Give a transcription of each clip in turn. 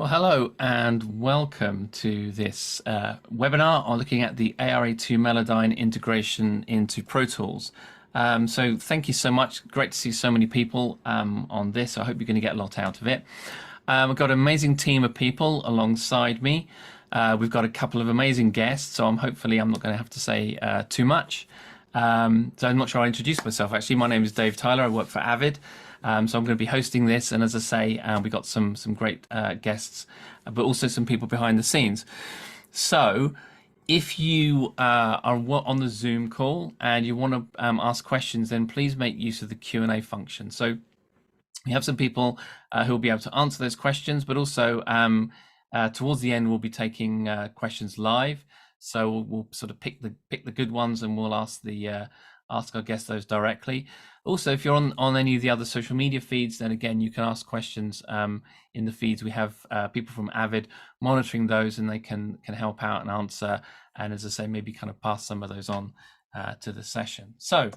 Well, hello and welcome to this webinar on looking at the ARA to Melodyne integration into Pro Tools. So thank you so much. Great to see so many people on this. I hope you're going to get a lot out of it. We've got an amazing team of people alongside me. We've got a couple of amazing guests, so hopefully I'm not going to have to say too much. So I'm not sure I introduced myself. Actually, my name is Dave Tyler. I work for Avid. So I'm going to be hosting this, and as I say, we've got some great guests, but also some people behind the scenes. So if you are on the Zoom call and you want to ask questions, then please make use of the Q&A function. So we have some people who will be able to answer those questions, but also towards the end, we'll be taking questions live. So we'll sort of pick the good ones, and we'll ask our guests those directly. Also, if you're on any of the other social media feeds, then again, you can ask questions in the feeds. We have people from Avid monitoring those, and they can help out and answer. And as I say, maybe kind of pass some of those on to the session. So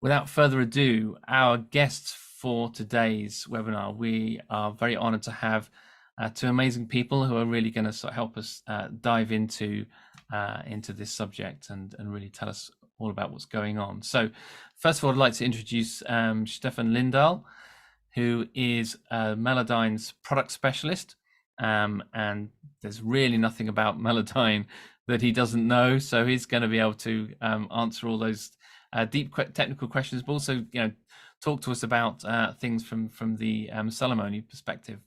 without further ado, our guests for today's webinar, we are very honored to have two amazing people who are really going to sort of help us dive into this subject and really tell us all about what's going on. So first of all, I'd like to introduce Stefan Lindahl, who is Melodyne's product specialist. And there's really nothing about Melodyne that he doesn't know. So he's going to be able to answer all those deep technical questions, but also, talk to us about things from the Celemony perspective.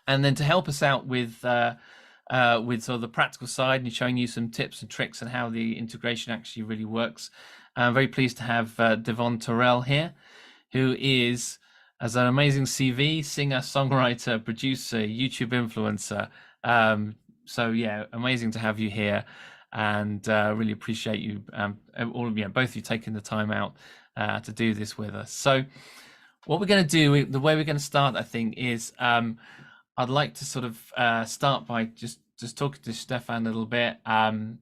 And then to help us out with sort of the practical side and showing you some tips and tricks on how the integration actually really works, I'm very pleased to have Devon Terrell here, who is, as an amazing CV, singer, songwriter, producer, YouTube influencer. So yeah, amazing to have you here, and really appreciate you, all of you, both of you, taking the time out to do this with us. So what we're going to do, the way we're going to start, I think, is I'd like to sort of start by just talking to Stefan a little bit, and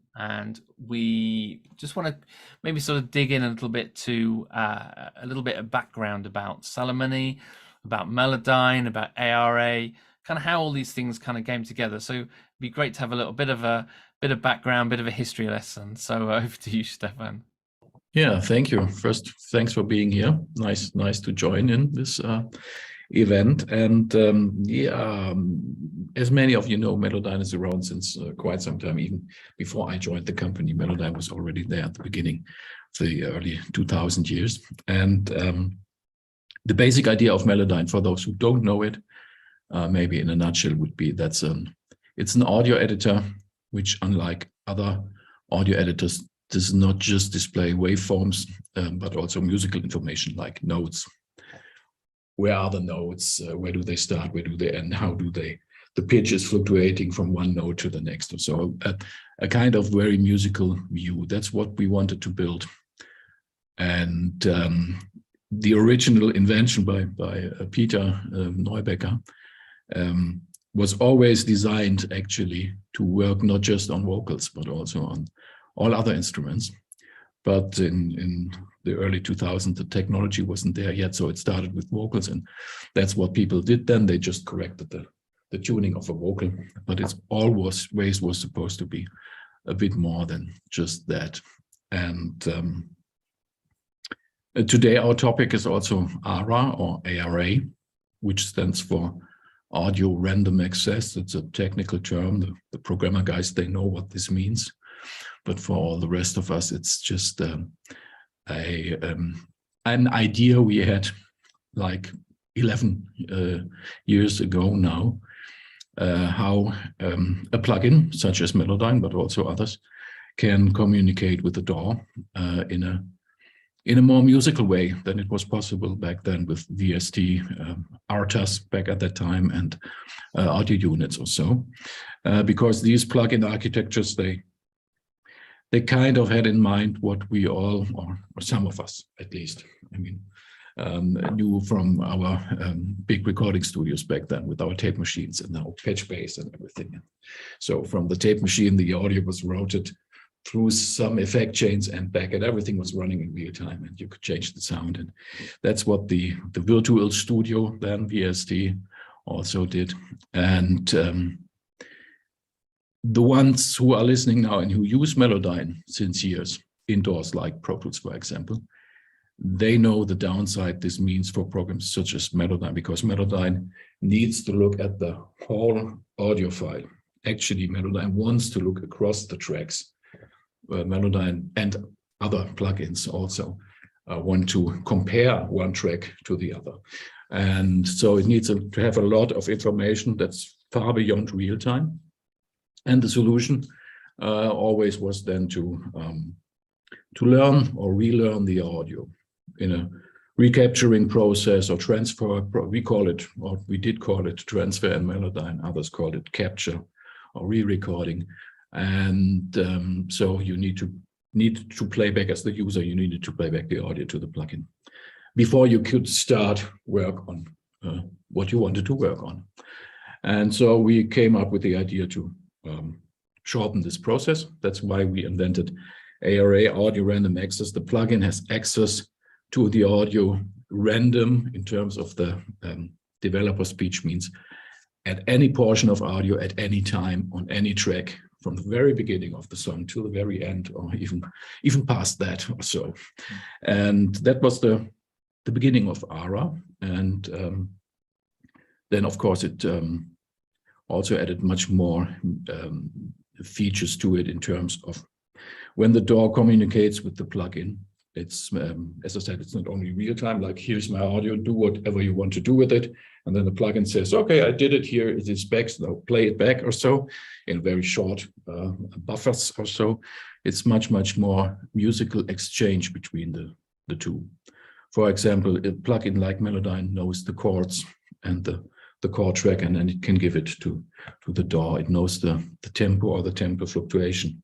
we just want to maybe sort of dig in a little bit to a little bit of background about Celemony, about Melodyne, about ARA, kind of how all these things kind of came together. So it'd be great to have a little bit of background, bit of a history lesson. So over to you, Stefan. Yeah, thank you. First, thanks for being here. Nice to join in this event. And as many of you know, Melodyne is around since quite some time. Even before I joined the company, Melodyne was already there at the beginning of the early 2000 years. And the basic idea of Melodyne, for those who don't know it, maybe in a nutshell, would be it's an audio editor, which, unlike other audio editors, does not just display waveforms, but also musical information like notes. Where are the notes? Where do they start? Where do they end? How do the pitch is fluctuating from one note to the next? So a kind of very musical view. That's what we wanted to build. And the original invention by Peter Neubecker was always designed actually to work not just on vocals, but also on all other instruments. But in the early 2000s, the technology wasn't there yet, so it started with vocals, and that's what people did then. They just corrected the tuning of a vocal, but it's always was supposed to be a bit more than just that. And today our topic is also ARA, or ARA, which stands for Audio Random Access. It's a technical term. The programmer guys, they know what this means. But for all the rest of us, it's just an idea we had like 11 years ago now, how a plugin such as Melodyne, but also others, can communicate with the DAW in a more musical way than it was possible back then with VST, ARTAs back at that time, and audio units or so. Because these plugin architectures, they kind of had in mind what we all, or some of us at least, knew from our big recording studios back then with our tape machines and our patch bass and everything. So from the tape machine, the audio was routed through some effect chains and back, and everything was running in real time, and you could change the sound. And that's what the virtual studio, then VST, also did. And the ones who are listening now and who use Melodyne since years, indoors like Pro Tools, for example, they know the downside this means for programs such as Melodyne, because Melodyne needs to look at the whole audio file. Actually, Melodyne wants to look across the tracks. Melodyne and other plugins also want to compare one track to the other. And so it needs to have a lot of information that's far beyond real time. And the solution always was then to learn or relearn the audio in a recapturing process or transfer. We call it, or we did call it, transfer in Melodyne. Others call it capture or re-recording. And so you need to play back, as the user, you needed to play back the audio to the plugin before you could start work on what you wanted to work on. And so we came up with the idea to shorten this process. That's why we invented ARA, Audio Random Access. The plugin has access to the audio random in terms of the developer speech, means at any portion of audio at any time on any track, from the very beginning of the song to the very end, or even past that or so. And that was the beginning of ARA. And then, of course, it also added much more features to it in terms of when the DAW communicates with the plugin. It's, as I said, it's not only real time, like here's my audio, do whatever you want to do with it. And then the plugin says, okay, I did it, here it is back, so play it back or so, in very short buffers or so. It's much, much more musical exchange between the two. For example, a plugin like Melodyne knows the chords and the chord track, and then it can give it to the DAW. It knows the tempo or the tempo fluctuation.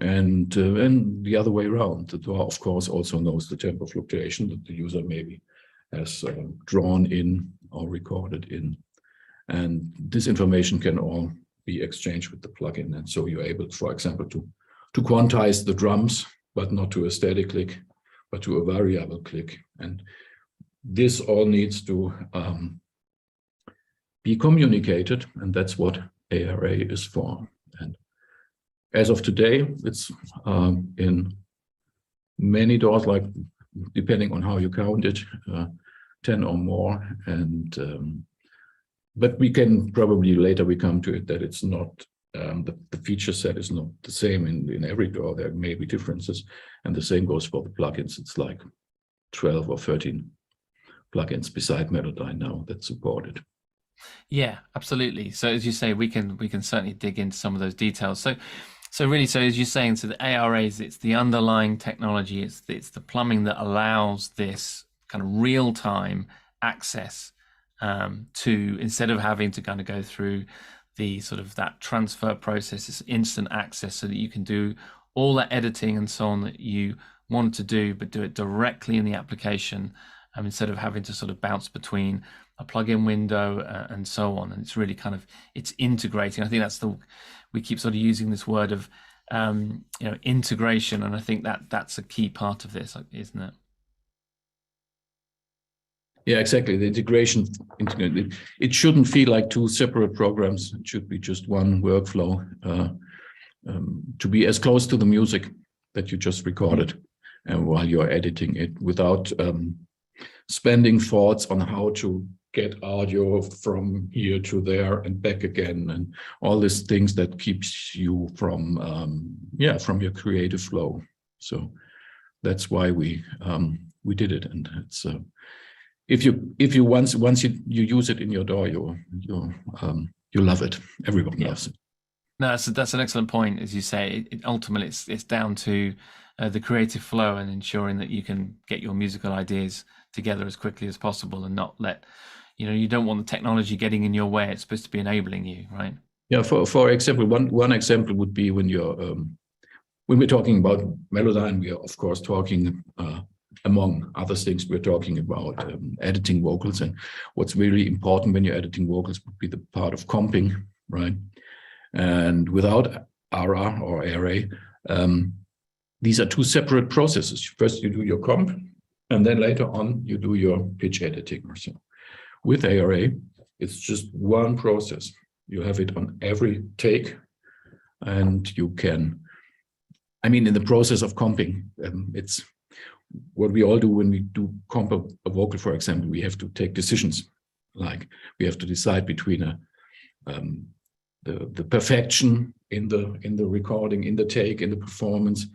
And the other way around, the DAW, of course, also knows the tempo fluctuation that the user maybe has drawn in or recorded in. And this information can all be exchanged with the plugin. And so you're able, for example, to quantize the drums, but not to a static click, but to a variable click. And this all needs to be communicated, and that's what ARA is for. And as of today, it's in many DAWs, like depending on how you count it, 10 or more. And but we can probably later we come to it that it's not the feature set is not the same in every DAW. There may be differences, and the same goes for the plugins. It's like 12 or 13 plugins beside Melodyne now that support it. Yeah, absolutely. So as you say, we can certainly dig into some of those details. So really, so as you're saying, so the ARAs, it's the underlying technology, it's the plumbing that allows this kind of real-time access to, instead of having to kind of go through the sort of that transfer process, it's instant access, so that you can do all that editing and so on that you want to do, but do it directly in the application, instead of having to sort of bounce between a plugin window and so on. And it's really kind of, it's integrating. I think that's we keep sort of using this word of integration, and I think that's a key part of this, isn't it? Yeah, exactly. The integration, it shouldn't feel like two separate programs. It should be just one workflow to be as close to the music that you just recorded while you're editing it, without spending thoughts on how to get audio from here to there and back again, and all these things that keeps you from your creative flow. So that's why we did it, and it's if you once you use it in your DAW, you love it. Everyone loves it. No, that's an excellent point. As you say, ultimately it's down to the creative flow and ensuring that you can get your musical ideas together as quickly as possible, and not let, you don't want the technology getting in your way. It's supposed to be enabling you, right? Yeah. For example, one example would be when we're talking about Melodyne, we are of course talking among other things, we're talking about editing vocals, and what's really important when you're editing vocals would be the part of comping, right? And without ARA or ARA, these are two separate processes. First, you do your comp, and then later on, you do your pitch editing or so. With ARA, It's just one process. You have it on every take, and you can, I mean, in the process of comping, it's what we all do when we do comp a vocal, for example. We have to take decisions, like we have to decide between the perfection in the recording, in the take, in the performance,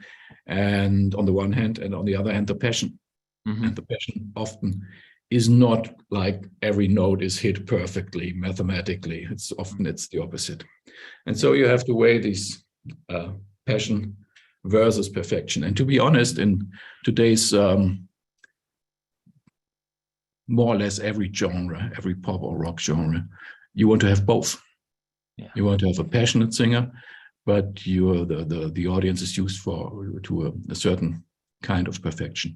and on the one hand, and on the other hand, the passion. And the passion often is not like every note is hit perfectly mathematically. It's often it's the opposite. And so you have to weigh these passion versus perfection. And to be honest, in today's more or less every genre, every pop or rock genre, you want to have both. Yeah. You want to have a passionate singer, but the audience is used to a certain kind of perfection.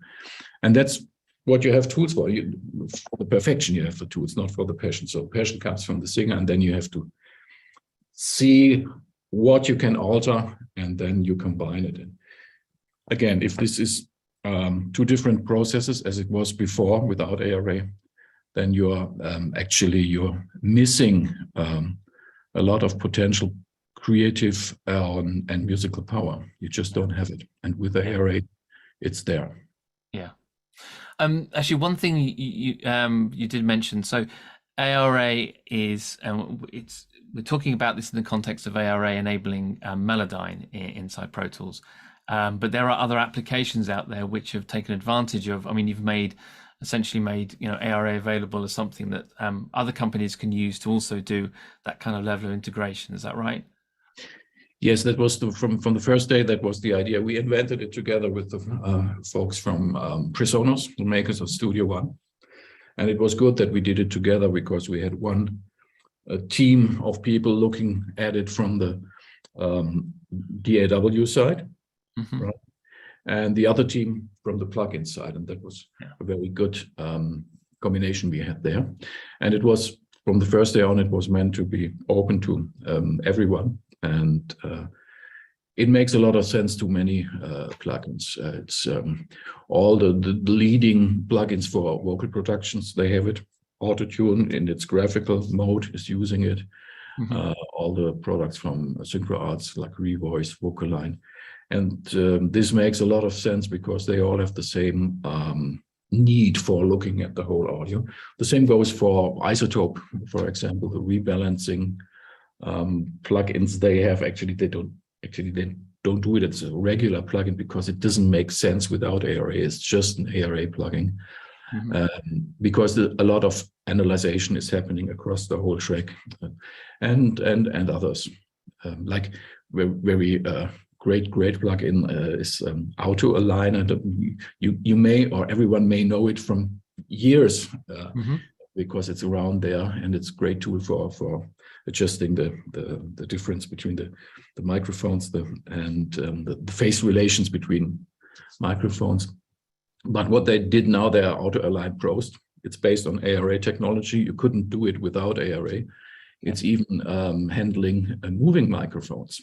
And that's what you have tools for. For the perfection, you have the tools, not for the passion. So passion comes from the singer, and then you have to see what you can alter, and then you combine it. And again, if this is two different processes as it was before without ARA, then you're missing a lot of potential creative and musical power. You just don't have it. And with the ARA, it's there. Yeah. Actually, one thing you did mention. So ARA is, we're talking about this in the context of ARA enabling Melodyne inside Pro Tools. But there are other applications out there which have taken advantage of. I mean, you've essentially made ARA available as something that other companies can use to also do that kind of level of integration. Is that right? Yes, that was from the first day. That was the idea. We invented it together with the folks from Presonus, the makers of Studio One, and it was good that we did it together because we had a team of people looking at it from the DAW side, right? And the other team from the plugin side, and that was a very good combination we had there. And it was from the first day on, it was meant to be open to everyone. And it makes a lot of sense to many plugins. It's all the leading plugins for vocal productions. They have it. Autotune in its graphical mode is using it. All the products from Synchro Arts like Revoice, Vocaline. And this makes a lot of sense because they all have the same need for looking at the whole audio. The same goes for Isotope, for example, the rebalancing plugins they have. They don't do it as a regular plugin because it doesn't make sense without ARA. It's just an ARA plugin because a lot of analyzation is happening across the whole track, and others like very great plugin is Auto Aligner. You may, or everyone may know it from years because it's around there, and it's a great tool for adjusting the difference between the microphones and the phase relations between microphones. But what they did now, they are Auto Align Pros. It's based on ARA technology. You couldn't do it without ARA. It's even handling moving microphones.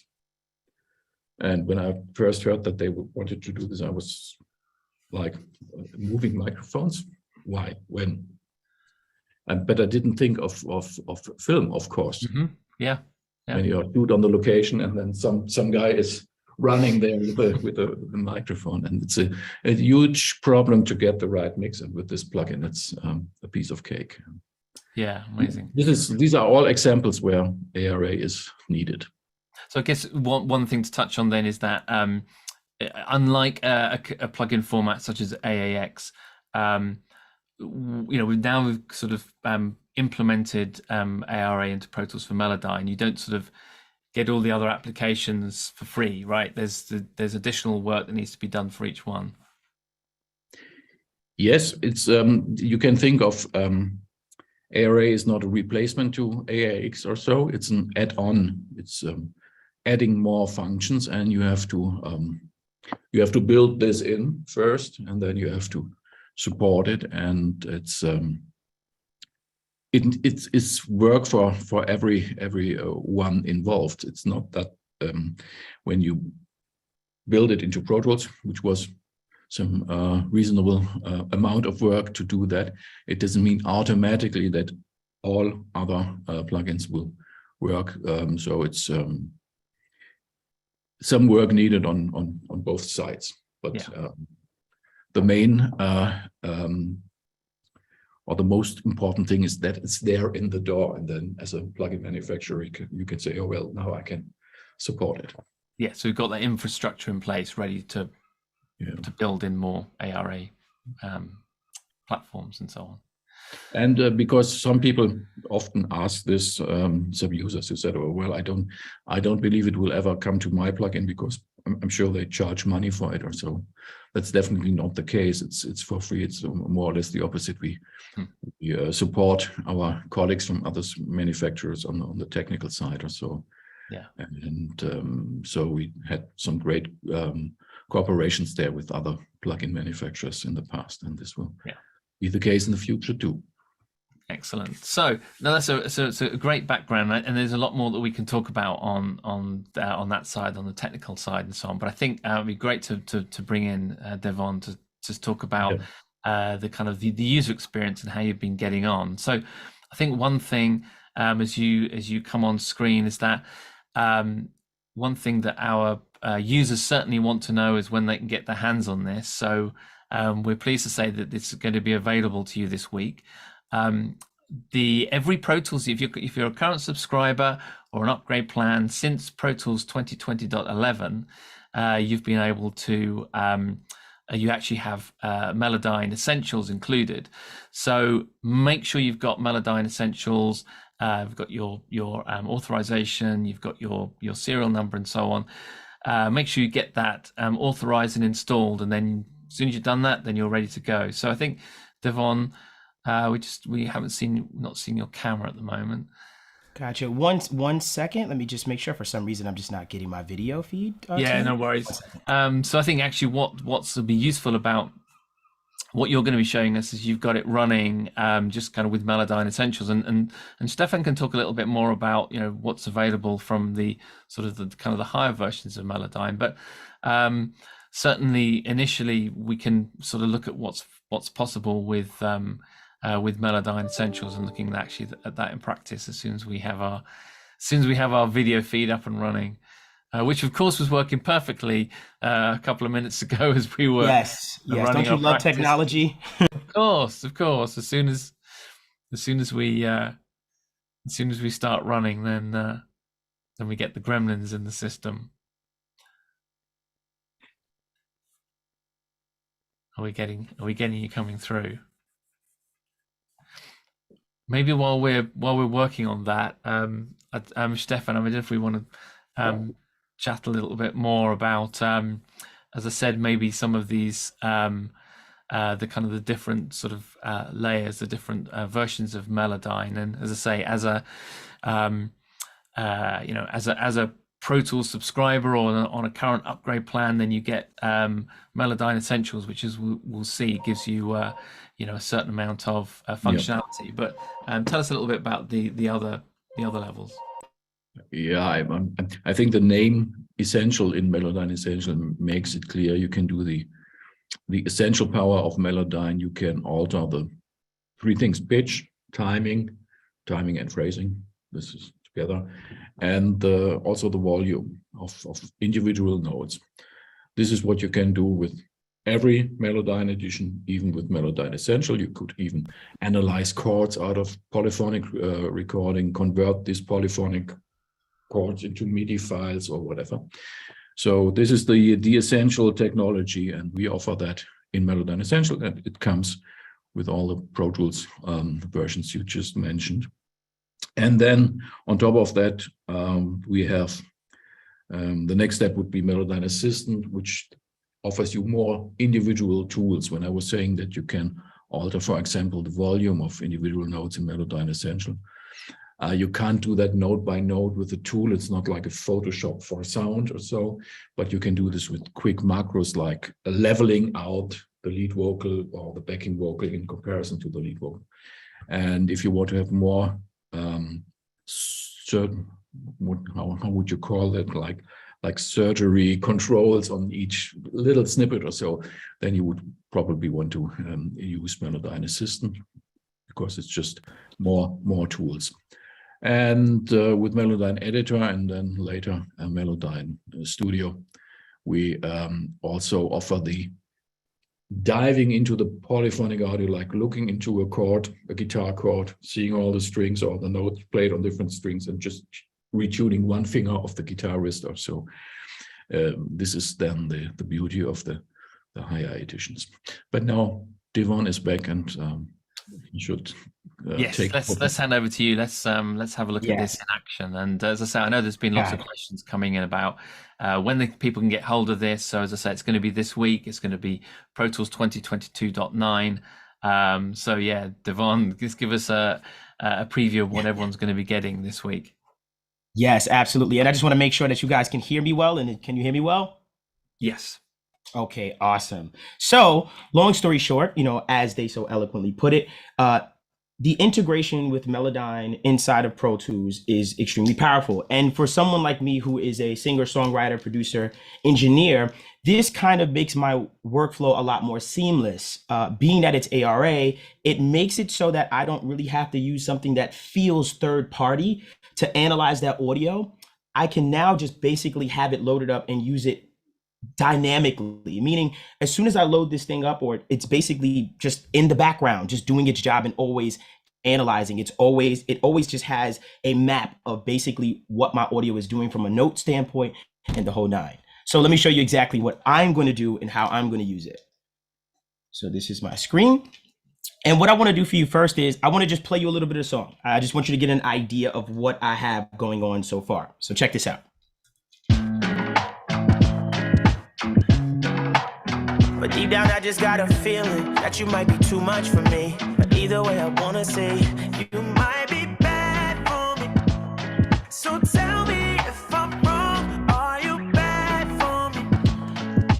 And when I first heard that they wanted to do this, I was like, moving microphones? Why? When? But I didn't think of film, of course. Yeah. When you're shoot on the location, and then some guy is running there with the microphone, and it's a huge problem to get the right mix. And with this plugin, it's a piece of cake. Yeah, amazing. These are all examples where ARA is needed. So I guess one thing to touch on then is that unlike a plugin format such as AAX, we've sort of implemented ARA into Pro Tools for Melodyne. You don't sort of get all the other applications for free, right? There's additional work that needs to be done for each one. Yes, it's you can think of ARA is not a replacement to AAX or so. It's an add-on. It's adding more functions, and you have to build this in first, and then you have to support it. And it's work for every one involved. It's not that when you build it into Pro Tools, which was some reasonable amount of work to do that, it doesn't mean automatically that all other plugins will work. So it's some work needed on both sides, but Yeah. the main or the most important thing is that it's there in the door, and then as a plugin manufacturer, you can say, oh well, now I can support it. Yeah, so we've got that infrastructure in place ready to build in more ARA platforms and so on. And because some people often ask this, some users who said, "Oh well, I don't believe it will ever come to my plugin because I'm sure they charge money for it or so." That's definitely not the case. It's for free. It's more or less the opposite. We support our colleagues from other manufacturers on the technical side or so. Yeah, and so we had some great cooperations there with other plugin manufacturers in the past, and this will be the case in the future too. Excellent. So no, that's a great background, and there's a lot more that we can talk about on that side, on the technical side and so on. But I think it'd be great to bring in Devon to just talk about the kind of the user experience and how you've been getting on. So I think one thing as you come on screen is that one thing that our users certainly want to know is when they can get their hands on this. So we're pleased to say that this is going to be available to you this week. Every Pro Tools, if you're a current subscriber or an upgrade plan since Pro Tools 2020.11, you've been able to you actually have Melodyne Essentials included. So make sure you've got Melodyne Essentials. You've got your authorization, you've got your serial number and so on. Make sure you get that authorized and installed, and then as soon as you've done that, then you're ready to go. So I think, Devon, we haven't seen your camera at the moment. Gotcha. One second. Let me just make sure. For some reason, I'm just not getting my video feed. Yeah, no worries. So I think actually what's will be useful about what you're going to be showing us is you've got it running just kind of with Melodyne Essentials, and Stefan can talk a little bit more about what's available from the sort of the kind of the higher versions of Melodyne. But certainly initially we can sort of look at what's possible with Melodyne Essentials, and looking actually at that in practice as soon as we have our video feed up and running, which of course was working perfectly a couple of minutes ago as we were running. Don't you love technology? Of course. As soon as we start running, then we get the gremlins in the system. Are we getting you coming through? Maybe while we're working on that, Stefan, I wonder if we want to chat a little bit more about, as I said, maybe some of these the kind of the different sort of layers, the different versions of Melodyne, and as I say, as a Pro Tools subscriber or on a current upgrade plan, then you get Melodyne Essentials, which, as we'll see, gives you a certain amount of functionality. But tell us a little bit about the other levels. Yeah, I think the name Essential in Melodyne Essential makes it clear. You can do the essential power of Melodyne. You can alter the three things: pitch, timing and phrasing. This is together, and also the volume of individual notes. This is what you can do with every Melodyne edition, even with Melodyne Essential. You could even analyze chords out of polyphonic recording, convert these polyphonic chords into MIDI files or whatever. So this is the essential technology, and we offer that in Melodyne Essential, and it comes with all the Pro Tools versions you just mentioned. And then on top of that, we have the next step would be Melodyne Assistant, which offers you more individual tools. When I was saying that you can alter, for example, the volume of individual notes in Melodyne Essential, you can't do that note by note with the tool. It's not like a Photoshop for sound or so, but you can do this with quick macros like leveling out the lead vocal or the backing vocal in comparison to the lead vocal. And if you want to have more certain, how would you call that, like surgery controls on each little snippet or so, then you would probably want to use Melodyne Assistant. because it's just more tools. And with Melodyne Editor and then later Melodyne Studio, we also offer the diving into the polyphonic audio, like looking into a chord, a guitar chord, seeing all the strings or the notes played on different strings and just retuning one finger of the guitar wrist or so. This is then the beauty of the higher editions. But now Devon is back, and you should yes, let's hand over to you. Let's have a look at this in action. And as I say, I know there's been lots of questions coming in about when the people can get hold of this. So as I say, it's going to be this week. It's going to be Pro Tools 2022.9. So yeah, Devon, just give us a preview of what everyone's going to be getting this week. Yes, absolutely. And I just want to make sure that you guys can hear me well. And can you hear me well? Yes. Okay, awesome. So long story short, as they so eloquently put it, the integration with Melodyne inside of Pro Tools is extremely powerful. And for someone like me, who is a singer, songwriter, producer, engineer, this kind of makes my workflow a lot more seamless. Being that it's ARA, it makes it so that I don't really have to use something that feels third party to analyze that audio. I can now just basically have it loaded up and use it dynamically, meaning as soon as I load this thing up, or it's basically just in the background, just doing its job and always analyzing. It always just has a map of basically what my audio is doing from a note standpoint and the whole nine. So let me show you exactly what I'm going to do and how I'm going to use it. So this is my screen. And what I want to do for you first is I want to just play you a little bit of song. I just want you to get an idea of what I have going on so far. So check this out. But deep down, I just got a feeling that you might be too much for me. But either way, I wanna say you might be bad for me. So tell me if I'm wrong, are you bad for me?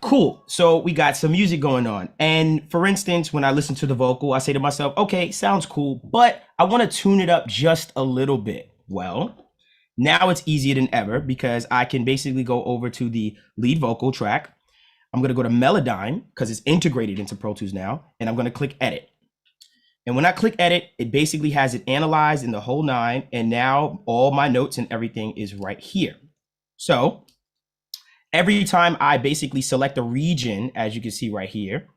Cool. So we got some music going on. And for instance, when I listen to the vocal, I say to myself, okay, sounds cool, but I want to tune it up just a little bit. Well, now it's easier than ever because I can basically go over to the lead vocal track. I'm going to go to Melodyne because it's integrated into Pro Tools now, and I'm going to click edit. And when I click edit, it basically has it analyzed in the whole nine, and now all my notes and everything is right here. So every time I basically select a region, as you can see right here,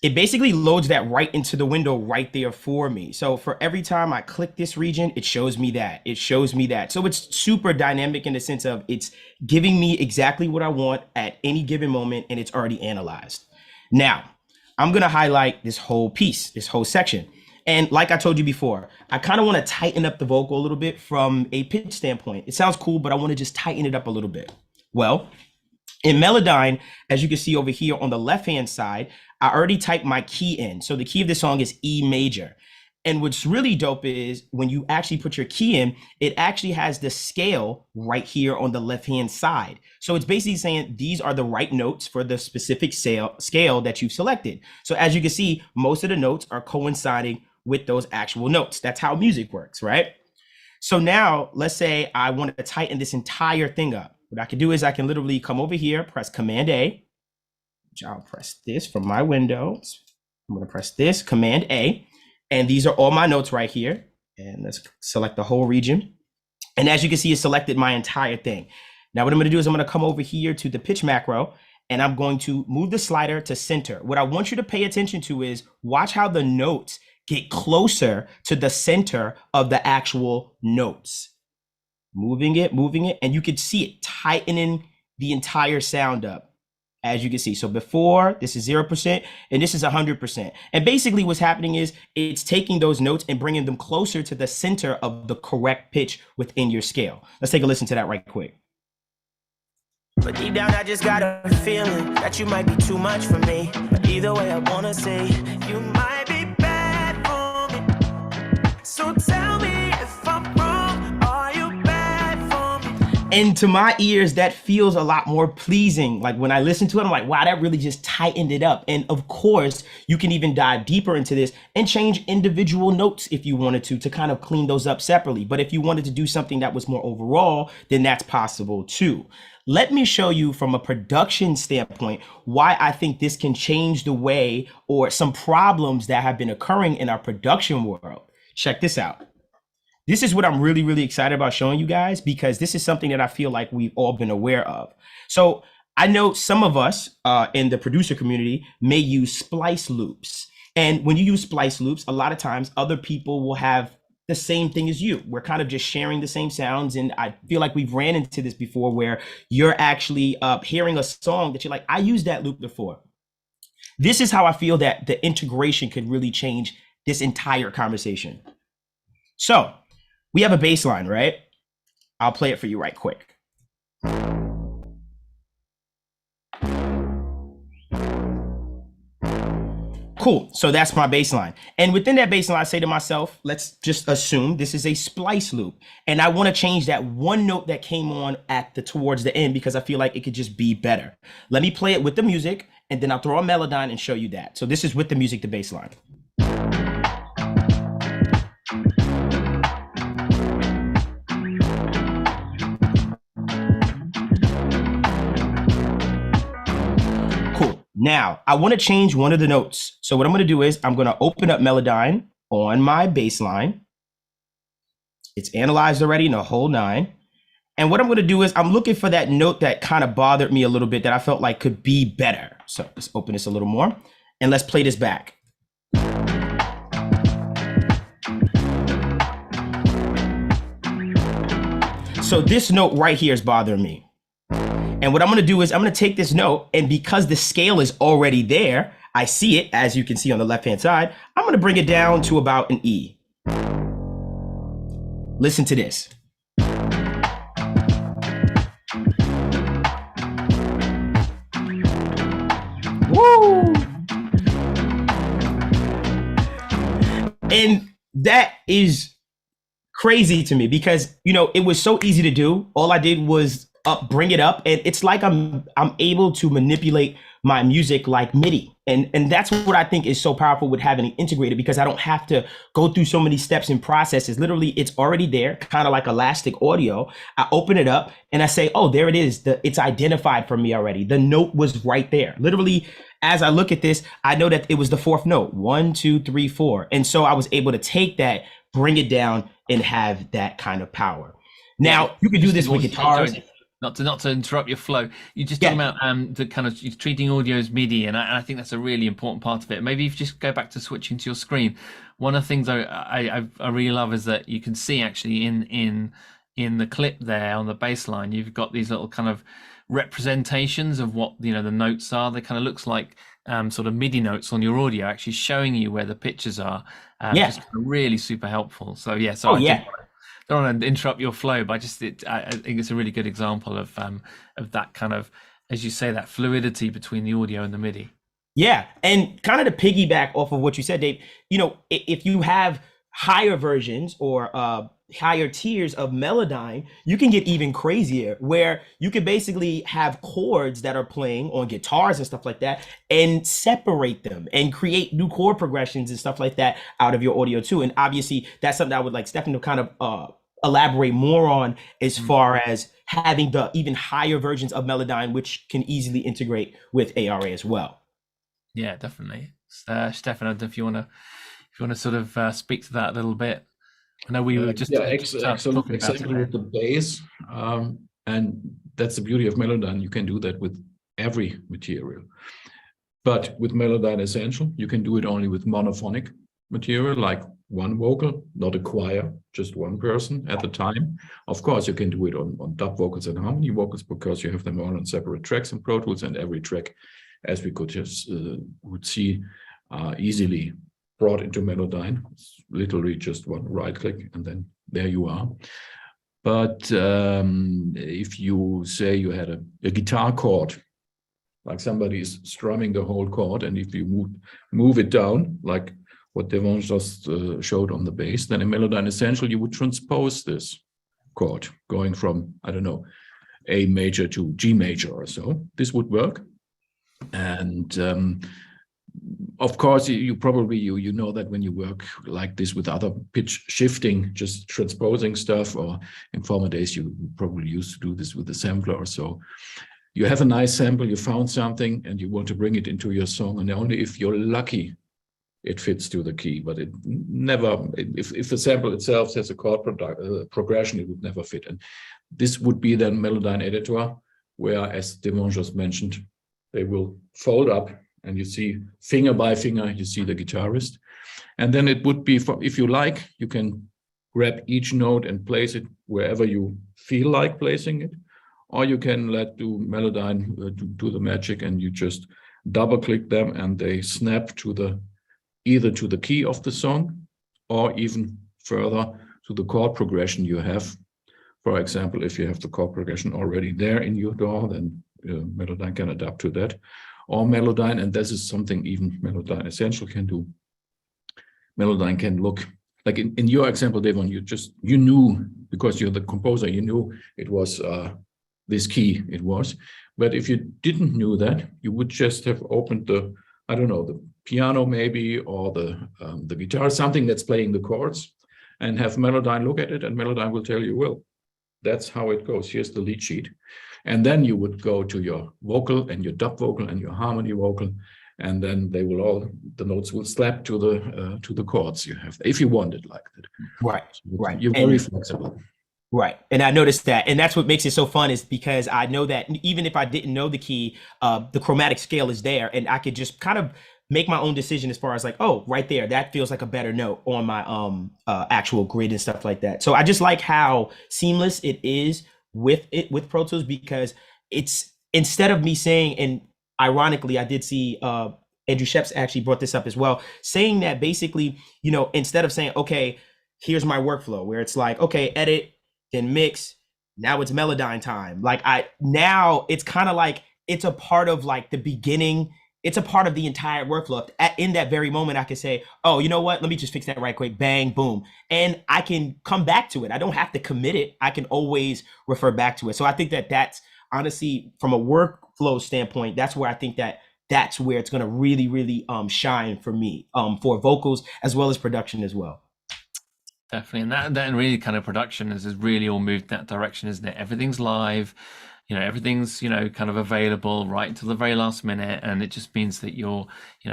it basically loads that right into the window right there for me. So for every time I click this region, it shows me that. It shows me that. So it's super dynamic in the sense of it's giving me exactly what I want at any given moment, and it's already analyzed. Now, I'm gonna highlight this whole piece, this whole section. And like I told you before, I kind of want to tighten up the vocal a little bit from a pitch standpoint. It sounds cool, but I want to just tighten it up a little bit. Well, in Melodyne, as you can see over here on the left-hand side, I already typed my key in. So the key of this song is E major. And what's really dope is when you actually put your key in, it actually has the scale right here on the left-hand side. So it's basically saying these are the right notes for the specific scale that you've selected. So as you can see, most of the notes are coinciding with those actual notes. That's how music works, right? So now let's say I want to tighten this entire thing up. What I can do is I can literally come over here, press Command A, which I'll press this from my windows. I'm going to press this, Command A, and these are all my notes right here. And let's select the whole region. And as you can see, it selected my entire thing. Now what I'm going to do is I'm going to come over here to the pitch macro, and I'm going to move the slider to center. What I want you to pay attention to is watch how the notes get closer to the center of the actual notes. Moving it, and you can see it tightening the entire sound up, as you can see. So before, this is 0%, and this is 100%. And basically what's happening is it's taking those notes and bringing them closer to the center of the correct pitch within your scale. Let's take a listen to that right quick. But deep down, I just got a feeling that you might be too much for me. But either way, I wanna say you might be bad for me. So tell me if I'm wrong, are you bad for me? And to my ears, that feels a lot more pleasing. Like when I listen to it, I'm like, wow, that really just tightened it up. And of course, you can even dive deeper into this and change individual notes if you wanted to kind of clean those up separately. But if you wanted to do something that was more overall, then that's possible too. Let me show you from a production standpoint why I think this can change the way or some problems that have been occurring in our production world. Check this out. This is what I'm really, really excited about showing you guys, because this is something that I feel like we've all been aware of. So I know some of us in the producer community may use splice loops. And when you use splice loops, a lot of times other people will have the same thing as you. We're kind of just sharing the same sounds. And I feel like we've ran into this before where you're actually hearing a song that you're like, I used that loop before. This is how I feel that the integration could really change this entire conversation. So we have a bass line, right? I'll play it for you right quick. Cool, so that's my bass line. And within that bass line, I say to myself, let's just assume this is a splice loop. And I wanna change that one note that came on at towards the end because I feel like it could just be better. Let me play it with the music and then I'll throw a Melodyne and show you that. So this is with the music, the bass line. Now, I want to change one of the notes. So what I'm going to do is I'm going to open up Melodyne on my bass line. It's analyzed already in the whole 9. And what I'm going to do is I'm looking for that note that kind of bothered me a little bit that I felt like could be better. So let's open this a little more and let's play this back. So this note right here is bothering me. And what I'm gonna do is I'm gonna take this note, and because the scale is already there, I see it, as you can see on the left-hand side, I'm gonna bring it down to about an E. Listen to this. Woo! And that is crazy to me because, you know, it was so easy to do. All I did was bring it up, and it's like I'm able to manipulate my music like MIDI, and that's what I think is so powerful with having it integrated, because I don't have to go through so many steps and processes. Literally, it's already there, kind of like elastic audio. I open it up and I say, oh, there it is. It's identified for me already. The note was right there. Literally, as I look at this, I know that it was the 4th note, 1, 2, 3, 4, and so I was able to take that, bring it down, and have that kind of power. Now you can do this with guitars. Not to interrupt your flow, you just talking about the kind of treating audio as MIDI, and I think that's a really important part of it. Maybe if you just go back to switching to your screen, one of the things I really love is that you can see actually in the clip there on the bass line, you've got these little kind of representations of what the notes are. They kind of looks like sort of MIDI notes on your audio, actually showing you where the pitches are. Just kind of really super helpful. So yeah, so I don't want to interrupt your flow, but I think it's a really good example of that kind of, as you say, that fluidity between the audio and the MIDI. Yeah, and kind of to piggyback off of what you said, Dave, if you have higher versions or higher tiers of Melodyne, you can get even crazier, where you can basically have chords that are playing on guitars and stuff like that and separate them and create new chord progressions and stuff like that out of your audio too. And obviously that's something I would like Stefan to kind of elaborate more on, as far as having the even higher versions of Melodyne, which can easily integrate with ARA as well. Yeah, definitely. Stefan, I don't know if you want to sort of speak to that a little bit. I know we were just talking exactly with the bass, and that's the beauty of Melodyne. You can do that with every material, but with Melodyne Essential, you can do it only with monophonic material, like one vocal, not a choir, just one person at a time. Of course, you can do it on dub vocals and harmony vocals, because you have them all on separate tracks in Pro Tools, and every track, as we could just would see, easily brought into Melodyne. It's literally just one right click and then there you are. But if you say you had a guitar chord, like somebody is strumming the whole chord, and if you move it down, like what Devon just showed on the bass, then in Melodyne Essential, you would transpose this chord, going from, I don't know, A major to G major or so. This would work. And of course, you probably you know that when you work like this with other pitch shifting, just transposing stuff, or in former days you probably used to do this with a sampler or so. You have a nice sample, you found something, and you want to bring it into your song, and only if you're lucky, it fits to the key. But it never, if the sample itself has a chord progression, it would never fit. And this would be then Melodyne Editor, where, as Devon just mentioned, they will fold up, and you see finger by finger, you see the guitarist. And then it would be, if you like, you can grab each note and place it wherever you feel like placing it. Or you can let Melodyne do the magic, and you just double click them and they snap to either to the key of the song, or even further to the chord progression you have. For example, if you have the chord progression already there in your DAW, then Melodyne can adapt to that. Or Melodyne, and this is something even Melodyne Essentials can do. Melodyne can look, like in your example, Devon, you knew, because you're the composer, you knew it was this key it was. But if you didn't know that, you would just have opened the, I don't know, the piano maybe, or the guitar, something that's playing the chords, and have Melodyne look at it, and Melodyne will tell you, well, that's how it goes. Here's the lead sheet. And then you would go to your vocal and your dub vocal and your harmony vocal, and then they will the notes will slap to the chords you have, if you want it like that. Right, So right. You're very flexible. Right. And I noticed that. And that's what makes it so fun, is because I know that even if I didn't know the key, the chromatic scale is there, and I could just kind of make my own decision as far as like, oh, right there, that feels like a better note on my actual grid and stuff like that. So I just like how seamless it is with Pro Tools, because it's, instead of me saying, and ironically, I did see Andrew Sheps actually brought this up as well, saying that basically, instead of saying, okay, here's my workflow, where it's like, okay, edit, then mix, now it's Melodyne time. Like now it's kind of like, it's a part of like the beginning, it's a part of the entire workflow. In that very moment, I can say, oh, you know what? Let me just fix that right quick, bang, boom. And I can come back to it. I don't have to commit it. I can always refer back to it. So I think that that's honestly, from a workflow standpoint, that's where I think that's where it's gonna really, really shine for me, for vocals as well as production as well. Definitely, and that really kind of production has really all moved in that direction, isn't it? Everything's live, everything's kind of available right until the very last minute, and it just means that you're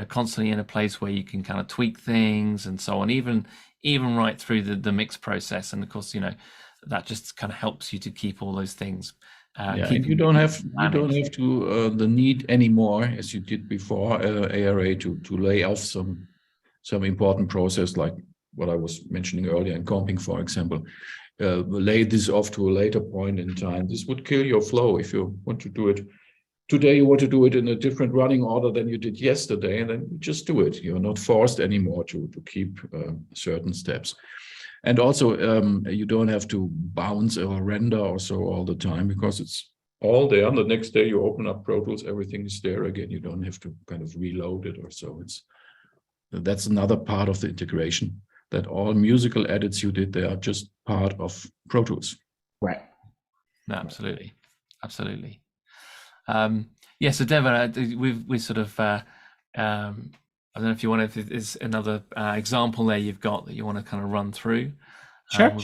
constantly in a place where you can kind of tweak things and so on, even right through the mix process. And of course, that just kind of helps you to keep all those things. And you don't have to the need anymore, as you did before ARA, to lay off some important process, like what I was mentioning earlier in comping, for example. Lay this off to a later point in time. This would kill your flow. If you want to do it today, you want to do it in a different running order than you did yesterday, and then you just do it. You're not forced anymore to keep certain steps. And also, you don't have to bounce or render or so all the time, because it's all there. The next day you open up Pro Tools, everything is there again. You don't have to kind of reload it or so. That's another part of the integration, that all musical edits you did, they are just part of Pro Tools. Right. No, absolutely. Absolutely. Yeah, so Devon, we sort of, I don't know if you want to, if there's another example there you've got that you want to kind of run through. Sure.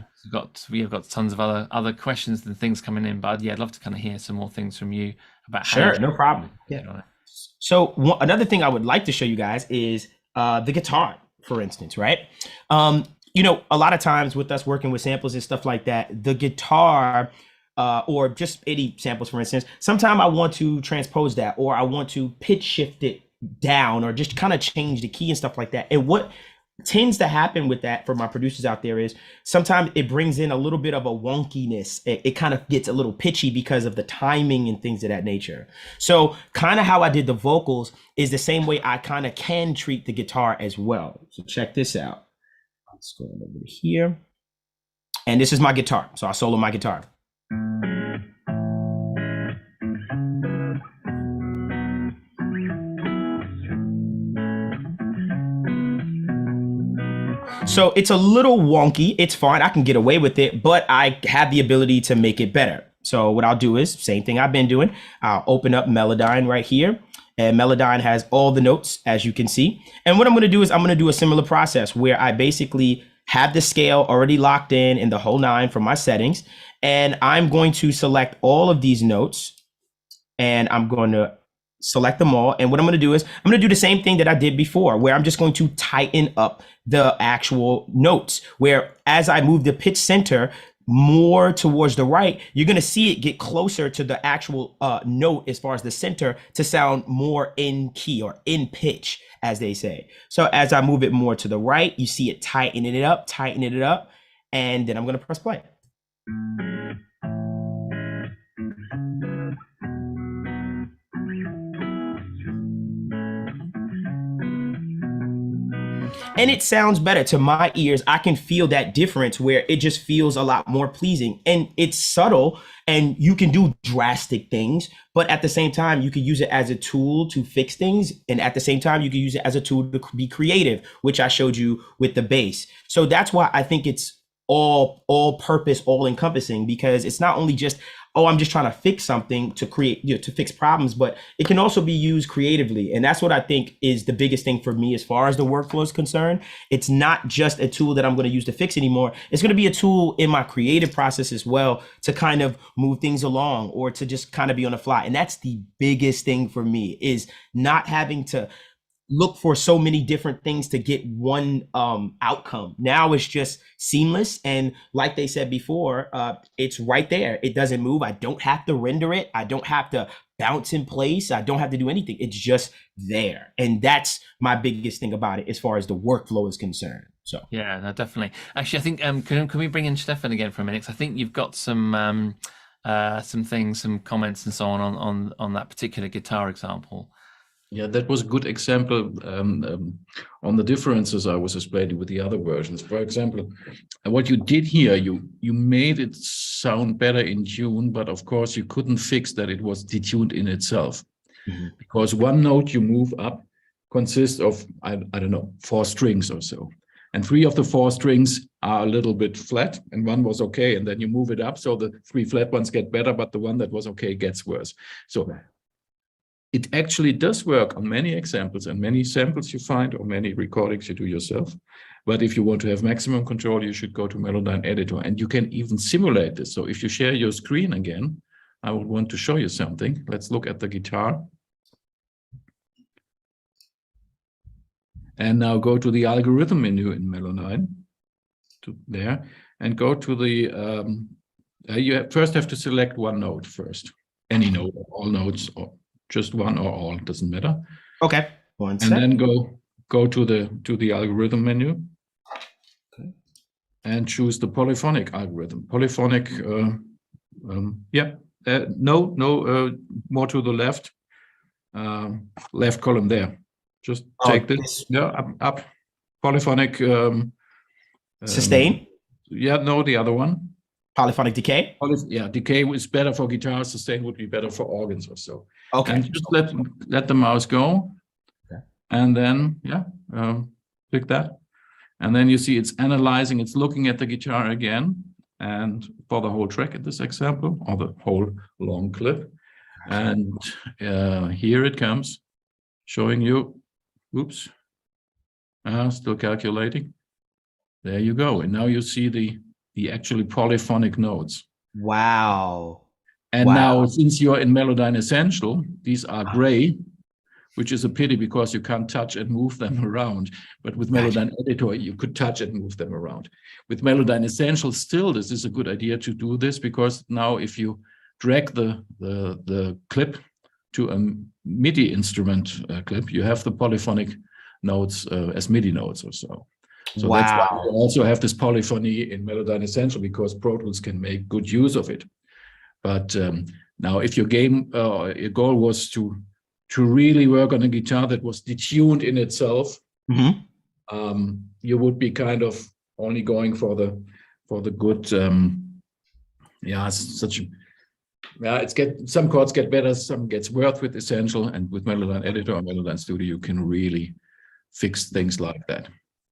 We've got tons of other questions and things coming in, but yeah, I'd love to kind of hear some more things from you about how. Sure, no problem. Yeah. So another thing I would like to show you guys is the guitar, for instance, right? A lot of times with us working with samples and stuff like that, the guitar, or just any samples, for instance, sometimes I want to transpose that, or I want to pitch shift it down, or just kind of change the key and stuff like that. And what tends to happen with that for my producers out there is sometimes it brings in a little bit of a wonkiness. It kind of gets a little pitchy because of the timing and things of that nature. So kind of how I did the vocals is the same way I kind of can treat the guitar as well. So check this out. Let's go over here. And this is my guitar. So I solo my guitar. So it's a little wonky. It's fine. I can get away with it, but I have the ability to make it better. So what I'll do is same thing I've been doing. I'll open up Melodyne right here. And Melodyne has all the notes, as you can see. And what I'm going to do is I'm going to do a similar process where I basically have the scale already locked in the whole nine from my settings. And I'm going to select all of these notes and I'm going to select them all. And what I'm going to do is I'm going to do the same thing that I did before, where I'm just going to tighten up the actual notes, where as I move the pitch center more towards the right, you're going to see it get closer to the actual note as far as the center to sound more in key or in pitch, as they say. So as I move it more to the right, you see it tightening it up, and then I'm going to press play. And it sounds better to my ears. I can feel that difference where it just feels a lot more pleasing, and it's subtle, and you can do drastic things, but at the same time, you can use it as a tool to fix things. And at the same time, you can use it as a tool to be creative, which I showed you with the bass. So that's why I think it's all purpose, all encompassing, because it's not only just, oh, I'm just trying to fix something to create, to fix problems, but it can also be used creatively. And that's what I think is the biggest thing for me as far as the workflow is concerned. It's not just a tool that I'm going to use to fix anymore. It's going to be a tool in my creative process as well to kind of move things along or to just kind of be on the fly. And that's the biggest thing for me, is not having to look for so many different things to get one outcome. Now it's just seamless. And like they said before, it's right there. It doesn't move. I don't have to render it. I don't have to bounce in place. I don't have to do anything. It's just there. And that's my biggest thing about it as far as the workflow is concerned. So yeah, no, definitely. Actually, I think can we bring in Stefan again for a minute? 'Cause I think you've got some things, some comments and so on that particular guitar example. Yeah, that was a good example on the differences I was explaining with the other versions. For example, what you did here, you made it sound better in tune, but of course you couldn't fix that it was detuned in itself. Mm-hmm. Because one note you move up consists of, I don't know, 4 strings or so. And 3 of the 4 strings are a little bit flat and one was okay. And then you move it up, so the 3 flat ones get better, but the one that was okay gets worse. So it actually does work on many examples and many samples you find or many recordings you do yourself. But if you want to have maximum control, you should go to Melodyne Editor, and you can even simulate this. So if you share your screen again, I would want to show you something. Let's look at the guitar. And now go to the algorithm menu in Melodyne, to there, and go to the, you first have to select one note first, any note, all notes, or just one or all, doesn't matter. Okay. And then go to the algorithm menu. Okay. And choose the polyphonic algorithm. Polyphonic, more to the left, left column there. Just take this, up. Polyphonic. Sustain? Yeah, no, the other one. Polyphonic decay? Decay is better for guitars. Sustain would be better for organs or so. Okay. And just let the mouse go. Okay. And then, click that. And then you see it's analyzing, it's looking at the guitar again. And for the whole track in this example, or the whole long clip. And here it comes, showing you, oops, still calculating. There you go. And now you see the actually polyphonic notes. Wow. And now, since you're in Melodyne Essential, these are gray, which is a pity because you can't touch and move them around. But with Melodyne Editor, you could touch and move them around. With Melodyne Essential, still, this is a good idea to do this, because now if you drag the clip to a MIDI instrument clip, you have the polyphonic notes as MIDI notes or so. So that's why you also have this polyphony in Melodyne Essential, because Pro Tools can make good use of it. But now, if your goal was to really work on a guitar that was detuned in itself, you would be kind of only going for the good. Some chords get better, some gets worse with Essential, and with Melodyne Editor or Melodyne Studio, you can really fix things like that.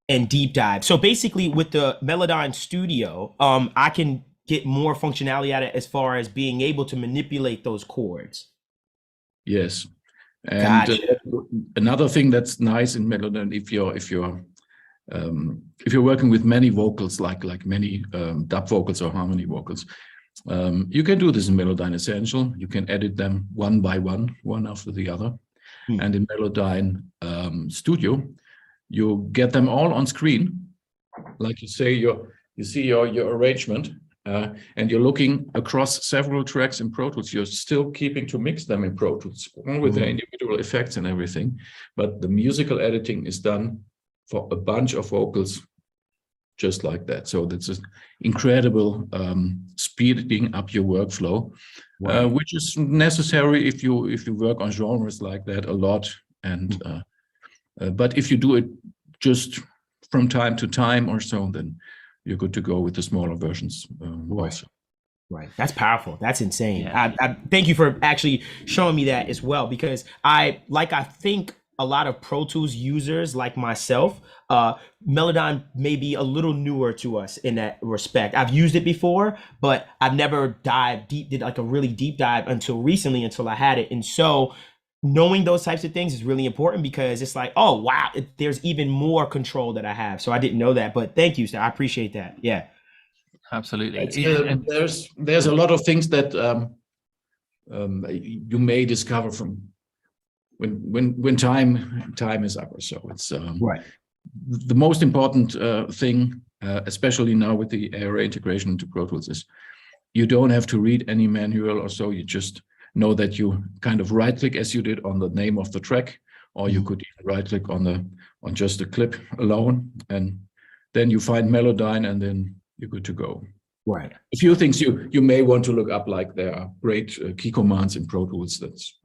And deep dive. So basically, with the Melodyne Studio, I can get more functionality out of it as far as being able to manipulate those chords. Yes. And Gotcha. another thing that's nice in Melodyne, if you're working with many vocals, like many dub vocals or harmony vocals, you can do this in Melodyne Essential. You can edit them one by one after the other. And in Melodyne Studio, you get them all on screen. Like you say, you see your arrangement, and you're looking across several tracks in Pro Tools. You're still keeping to mix them in Pro Tools, all with their individual effects and everything. But the musical editing is done for a bunch of vocals just like that. So that's an incredible speeding up your workflow, which is necessary if you work on genres like that a lot. And but if you do it just from time to time or so, then you're good to go with the smaller versions. Also. Right. That's powerful. That's insane. Yeah. I thank you for actually showing me that as well, because I think a lot of Pro Tools users like myself, Melodyne may be a little newer to us in that respect. I've used it before, but I've never did like a really deep dive until recently, until I had it. And so knowing those types of things is really important, because it's like, oh, wow, there's even more control that I have. So I didn't know that, but thank you, sir. I appreciate that. Yeah. Absolutely. There's a lot of things that you may discover from when time is up or so. It's right. The most important thing, especially now with the ARA integration into Pro Tools, is you don't have to read any manual or so. You just know that you kind of right click as you did on the name of the track, or you could even right click on just the clip alone, and then you find Melodyne, and then you're good to go. Right. A few things you may want to look up, like there are great key commands in Pro Tools that's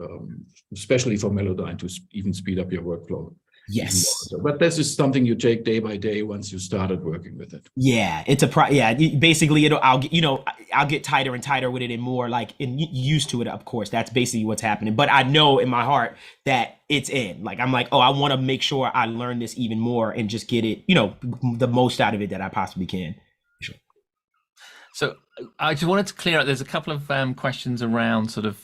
especially for Melodyne to even speed up your workflow. Yes. But this is something you take day by day once you started working with it. Yeah, it's basically I'll get tighter and tighter with it, and more like used to it. Of course, that's basically what's happening. But I know in my heart that it's in. Like, I'm like, oh, I want to make sure I learn this even more and just get it, the most out of it that I possibly can. Sure. So I just wanted to clear up, there's a couple of questions around sort of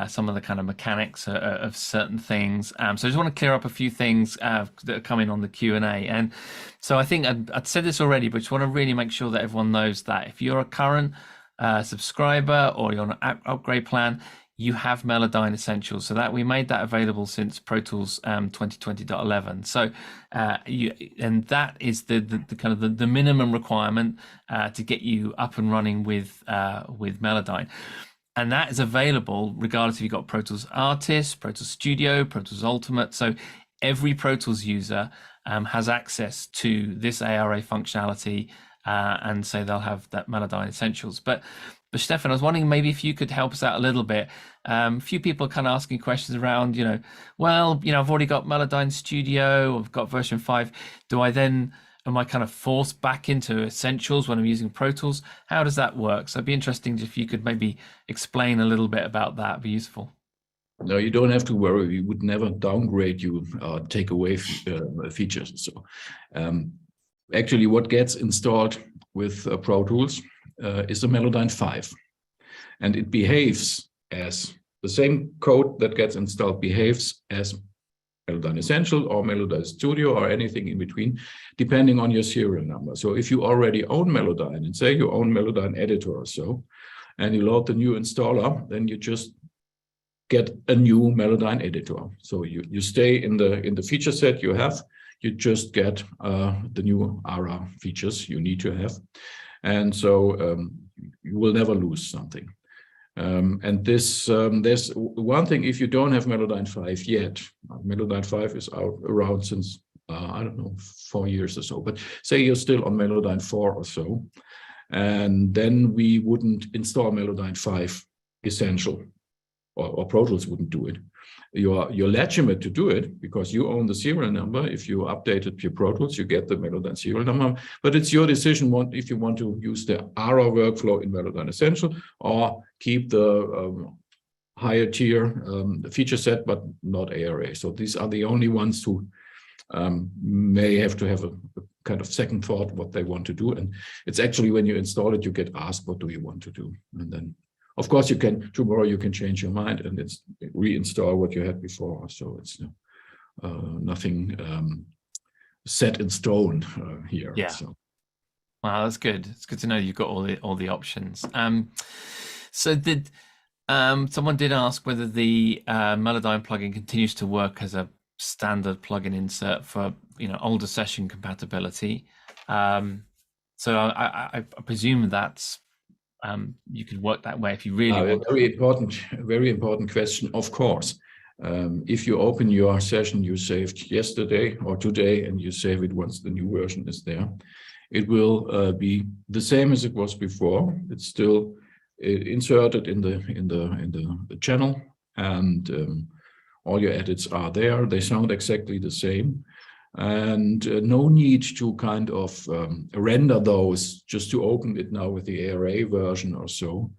some of the kind of mechanics of certain things. So I just want to clear up a few things that are coming on the Q&A. And so I think I'd said this already, but just want to really make sure that everyone knows that if you're a current subscriber or you're on an upgrade plan, you have Melodyne Essentials. So that we made that available since Pro Tools 2020.11. So and that is the kind of the minimum requirement to get you up and running with Melodyne. And that is available regardless if you've got Pro Tools Artist, Pro Tools Studio, Pro Tools Ultimate. So every Pro Tools user has access to this ARA functionality, and so they'll have that Melodyne Essentials. But Stefan, I was wondering maybe if you could help us out a little bit. A few people are kind of asking questions around, I've already got Melodyne Studio, I've got version 5. Am I kind of forced back into Essentials when I'm using Pro Tools? How does that work? So it'd be interesting if you could maybe explain a little bit about that. It'd be useful. No, you don't have to worry. We would never downgrade you, take away features. So actually what gets installed with Pro Tools is the Melodyne 5, and it behaves as the same code that gets installed behaves as Melodyne Essential or Melodyne Studio or anything in between, depending on your serial number. So if you already own Melodyne, and say you own Melodyne Editor or so, and you load the new installer, then you just get a new Melodyne Editor. So you stay in the feature set you have. You just get the new ARA features you need to have. And so you will never lose something. And this there's one thing, if you don't have Melodyne 5 yet, Melodyne 5 is out around since, I don't know, 4 years or so, but say you're still on Melodyne 4 or so, and then we wouldn't install Melodyne 5 Essential, or Pro Tools wouldn't do it. You're legitimate to do it because you own the serial number. If you updated your Pro Tools, you get the Melodyne serial number, but it's your decision if you want to use the ARA workflow in Melodyne Essential or keep the higher tier feature set, but not ARA. So these are the only ones who may have to have kind of second thought what they want to do. And it's actually when you install it, you get asked, what do you want to do? And then, of course, tomorrow you can change your mind and it's reinstall what you had before. So it's nothing set in stone here. Yeah. So. Wow, that's good. It's good to know you've got all the options. So did someone did ask whether the Melodyne plugin continues to work as a standard plugin insert for older session compatibility. So I presume that's you could work that way if you really want. Very important question. Of course, if you open your session you saved yesterday or today and you save it once the new version is there, it will be the same as it was before. It's still inserted in the channel, and all your edits are there. They sound exactly the same, and no need to kind of render those just to open it now with the ARA version or so.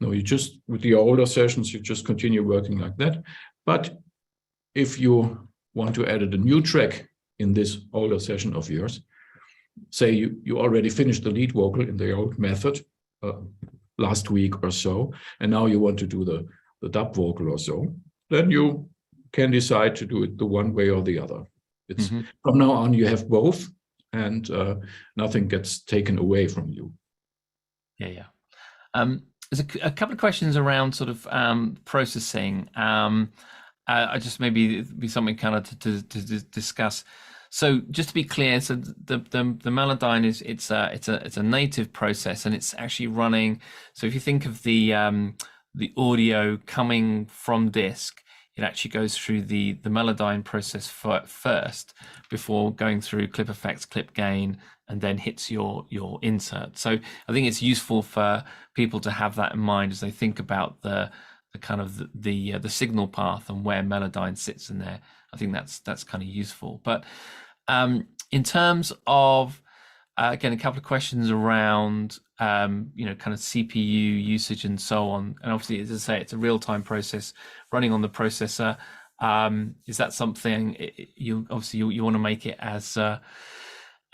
No, you just, with the older sessions, you just continue working like that. But if you want to add a new track in this older session of yours, say you already finished the lead vocal in the old method last week or so, and now you want to do the dub vocal or so, then you can decide to do it the one way or the other. It's from now on you have both, and nothing gets taken away from you. Yeah. There's a couple of questions around sort of processing. I just maybe be something kind of to discuss. So just to be clear, so the Melodyne it's a native process, and it's actually running. So if you think of the audio coming from disk, it actually goes through the Melodyne process first before going through clip effects, clip gain, and then hits your insert. So I think it's useful for people to have that in mind as they think about the kind of the signal path and where Melodyne sits in there. I think that's kind of useful. But in terms of again, a couple of questions around kind of CPU usage and so on. And obviously, as I say, it's a real-time process running on the processor. Is that something you want to make it as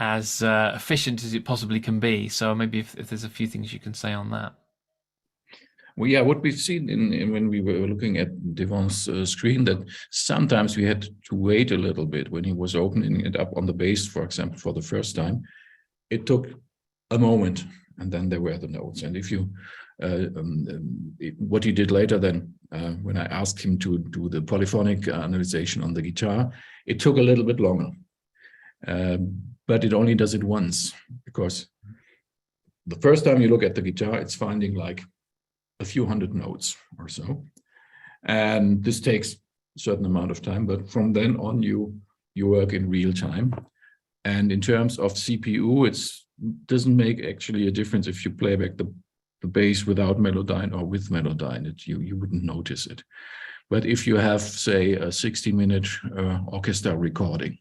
efficient as it possibly can be? So maybe if there's a few things you can say on that. Well, yeah, what we've seen in when we were looking at Devon's screen, that sometimes we had to wait a little bit when he was opening it up on the bass, for example, for the first time. It took a moment, and then there were the notes. And if you, what he did later then, when I asked him to do the polyphonic analyzation on the guitar, it took a little bit longer. But it only does it once, because the first time you look at the guitar, it's finding like a few hundred notes or so. And this takes a certain amount of time, but from then on you work in real time. And in terms of CPU, it doesn't make actually a difference if you play back the bass without Melodyne or with Melodyne. You wouldn't notice it. But if you have, say, a 60-minute orchestra recording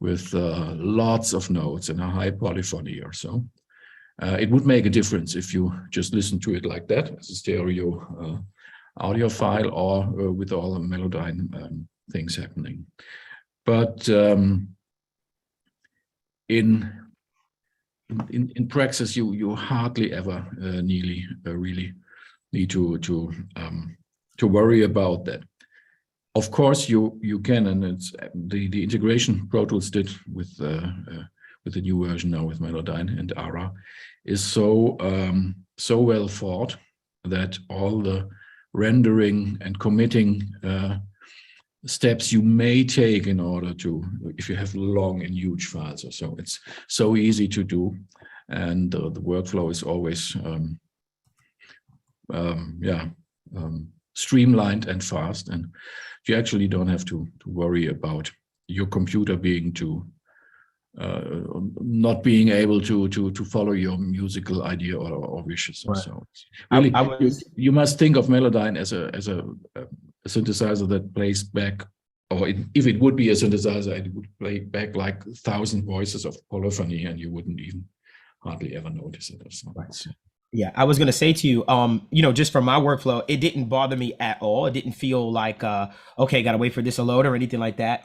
with lots of notes and a high polyphony or so, it would make a difference if you just listen to it like that as a stereo audio file, or with all the Melodyne things happening. But in practice, you hardly ever really need to worry about that. Of course, you can, and it's the integration Pro Tools did with the new version now with Melodyne and ARA is so well thought that all the rendering and committing steps you may take in order to, if you have long and huge files or so, it's so easy to do, and the workflow is always streamlined and fast, and you actually don't have to worry about your computer being not being able to follow your musical idea or wishes. Right. So really, you must think of Melodyne as a synthesizer that plays back, or if it would be a synthesizer, it would play back like 1,000 voices of polyphony, and you wouldn't even hardly ever notice it or something. Right. Yeah, I was going to say to you, just from my workflow, it didn't bother me at all. It didn't feel like, okay, got to wait for this to load or anything like that.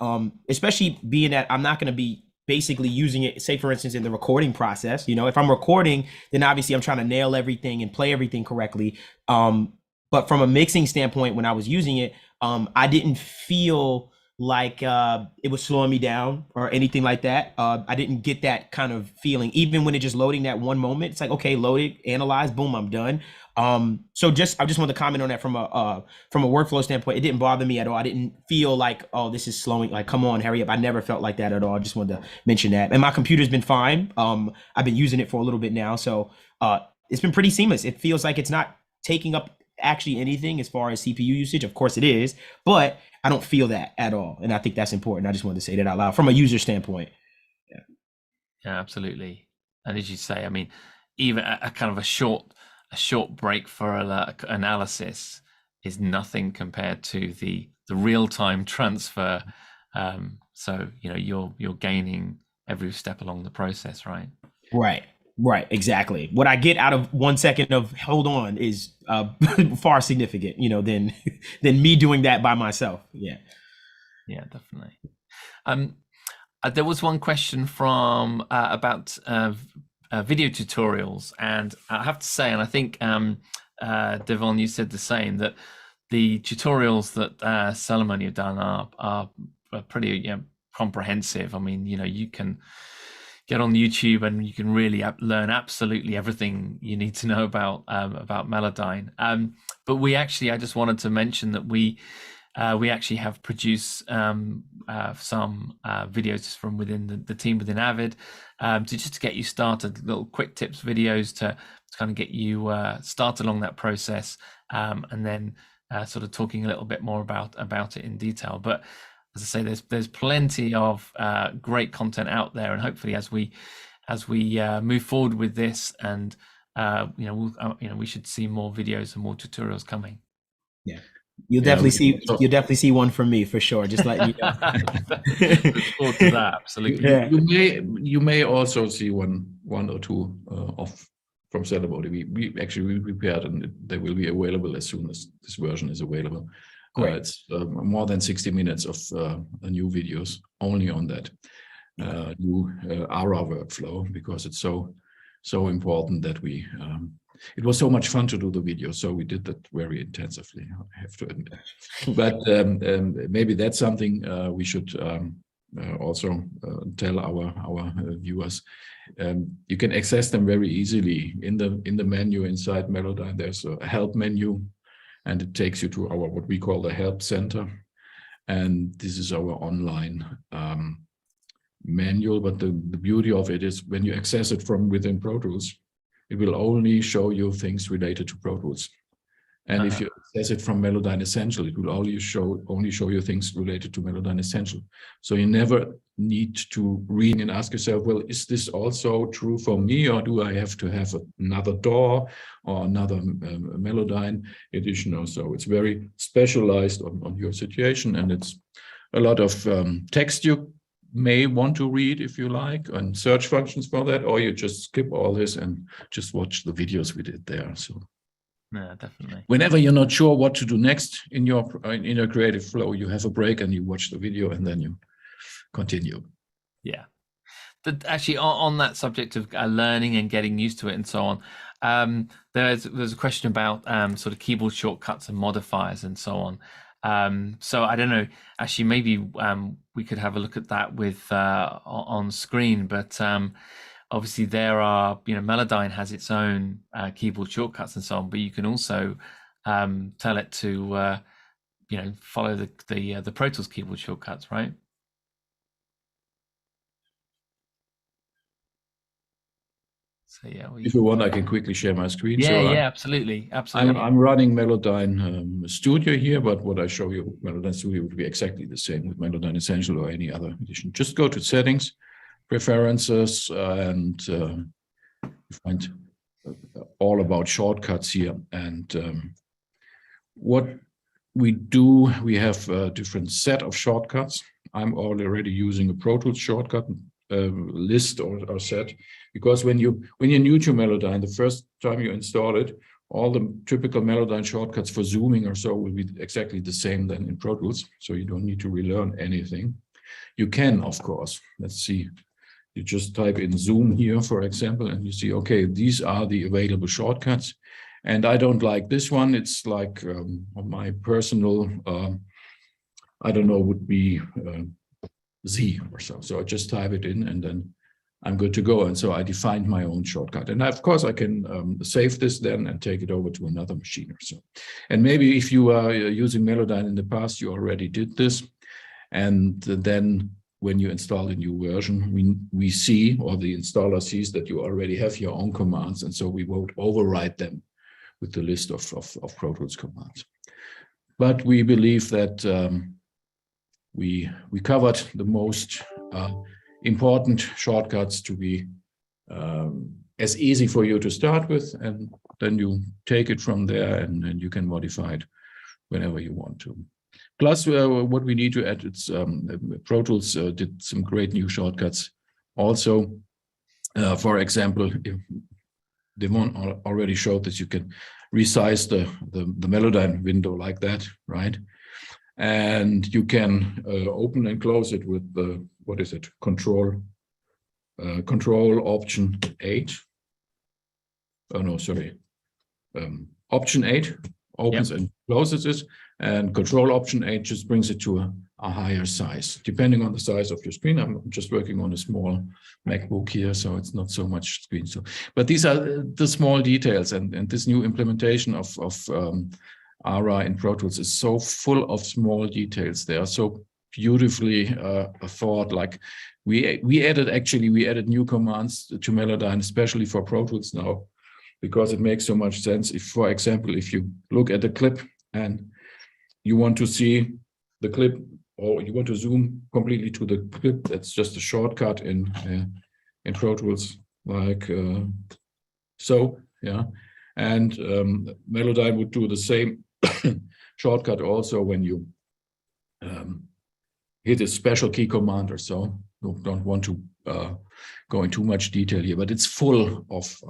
Especially being that I'm not going to be basically using it, say for instance, in the recording process. You know, if I'm recording, then obviously I'm trying to nail everything and play everything correctly. But from a mixing standpoint, when I was using it, I didn't feel like it was slowing me down or anything like that. I didn't get that kind of feeling, even when it just loading that one moment. It's like, okay, loaded, analyze, boom, I'm done. So I just wanted to comment on that from a workflow standpoint. It didn't bother me at all. I didn't feel like, oh, this is slowing, like, come on, hurry up. I never felt like that at all. I just wanted to mention that. And my computer's been fine. I've been using it for a little bit now, so it's been pretty seamless. It feels like it's not taking up actually anything as far as CPU usage. Of course it is, but I don't feel that at all. And I think that's important. I just wanted to say that out loud from a user standpoint. Yeah, absolutely. And as you say, I mean, even a kind of a short break for analysis is nothing compared to the real-time transfer. So, you know, you're gaining every step along the process, right? Right, exactly. What I get out of 1 second of hold on is far significant, you know, than me doing that by myself. Yeah, definitely. There was one question from about video tutorials, and I have to say, and I think Devon, you said the same, that the tutorials that Celemony have done are pretty comprehensive. I mean, you know, you can get on YouTube and you can really learn absolutely everything you need to know about Melodyne. But I just wanted to mention that we actually have produced some videos from within the team within Avid to get you started, little quick tips videos to kind of get you started along that process, and then sort of talking a little bit more about it in detail. But as I say, there's plenty of great content out there, and hopefully as we move forward with this, and we should see more videos and more tutorials coming. Yeah. You'll definitely see one from me for sure. Just letting you know. Look forward to that. Absolutely. Yeah. You may also see one or two from Celemony. We prepared, and they will be available as soon as this version is available. Great. It's more than 60 minutes of new videos only on that new ARA workflow, because it's so important that we. It was so much fun to do the video, so we did that very intensively, I have to admit. But maybe that's something we should also tell our viewers. You can access them very easily in the menu inside Melodyne. There's a help menu, and it takes you to our what we call the help center, and this is our online manual. But the beauty of it is when you access it from within Pro Tools, it will only show you things related to Pro Tools. And if you access it from Melodyne Essentials, it will only show you things related to Melodyne Essentials. So you never need to read and ask yourself, well, is this also true for me, or do I have to have another DAW or another Melodyne edition or so? It's very specialized on your situation, and it's a lot of text you may want to read if you like, and search functions for that, or you just skip all this and just watch the videos we did there. So yeah, definitely. Whenever you're not sure what to do next in your creative flow, you have a break and you watch the video and then you continue. Yeah. Actually, on that subject of learning and getting used to it and so on, there's a question about sort of keyboard shortcuts and modifiers and so on. So I don't know, actually maybe we could have a look at that with on screen, but obviously there are, Melodyne has its own keyboard shortcuts and so on, but you can also tell it to follow the Pro Tools keyboard shortcuts, right? So yeah, if you want, I can quickly share my screen. Yeah, so absolutely. I'm running Melodyne Studio here, but what I show you, Melodyne Studio, would be exactly the same with Melodyne Essentials or any other edition. Just go to Settings, Preferences, and you find all about shortcuts here. And what we do, we have a different set of shortcuts. I'm already using a Pro Tools shortcut list or set, because when you're new to Melodyne, the first time you install it, all the typical Melodyne shortcuts for zooming or so will be exactly the same then in Pro Tools, so you don't need to relearn anything. You can, of course, let's see You just type in Zoom here, for example, and you see, okay, these are the available shortcuts. And I don't like this one. It's like my personal, I don't know, would be Z or so. So I just type it in and then I'm good to go. And so I defined my own shortcut. And of course, I can save this then and take it over to another machine or so. And maybe if you are using Melodyne in the past, you already did this. And then when you install a new version, we see, or the installer sees, that you already have your own commands. And so we won't override them with the list of Pro Tools commands. But we believe that we covered the most important shortcuts to be as easy for you to start with, and then you take it from there and you can modify it whenever you want to. Plus, what we need to add, it's Pro Tools did some great new shortcuts also. For example, Devon already showed that you can resize the Melodyne window like that, right? And you can open and close it with the, what is it, Control Option 8. Oh no, sorry. Option 8 opens and closes it, and Control Option 8 just brings it to a higher size, depending on the size of your screen. I'm just working on a small MacBook here, so it's not so much screen. So, but these are the small details, and this new implementation of ARA in Pro Tools is so full of small details. They are so beautifully thought. Like we added new commands to Melodyne, especially for Pro Tools now, because it makes so much sense. If, for example, if you look at the clip and you want to see the clip, or you want to zoom completely to the clip, that's just a shortcut in Pro Tools, like so, yeah. And Melodyne would do the same shortcut also when you hit a special key command or so. Don't want to go into too much detail here, but it's full of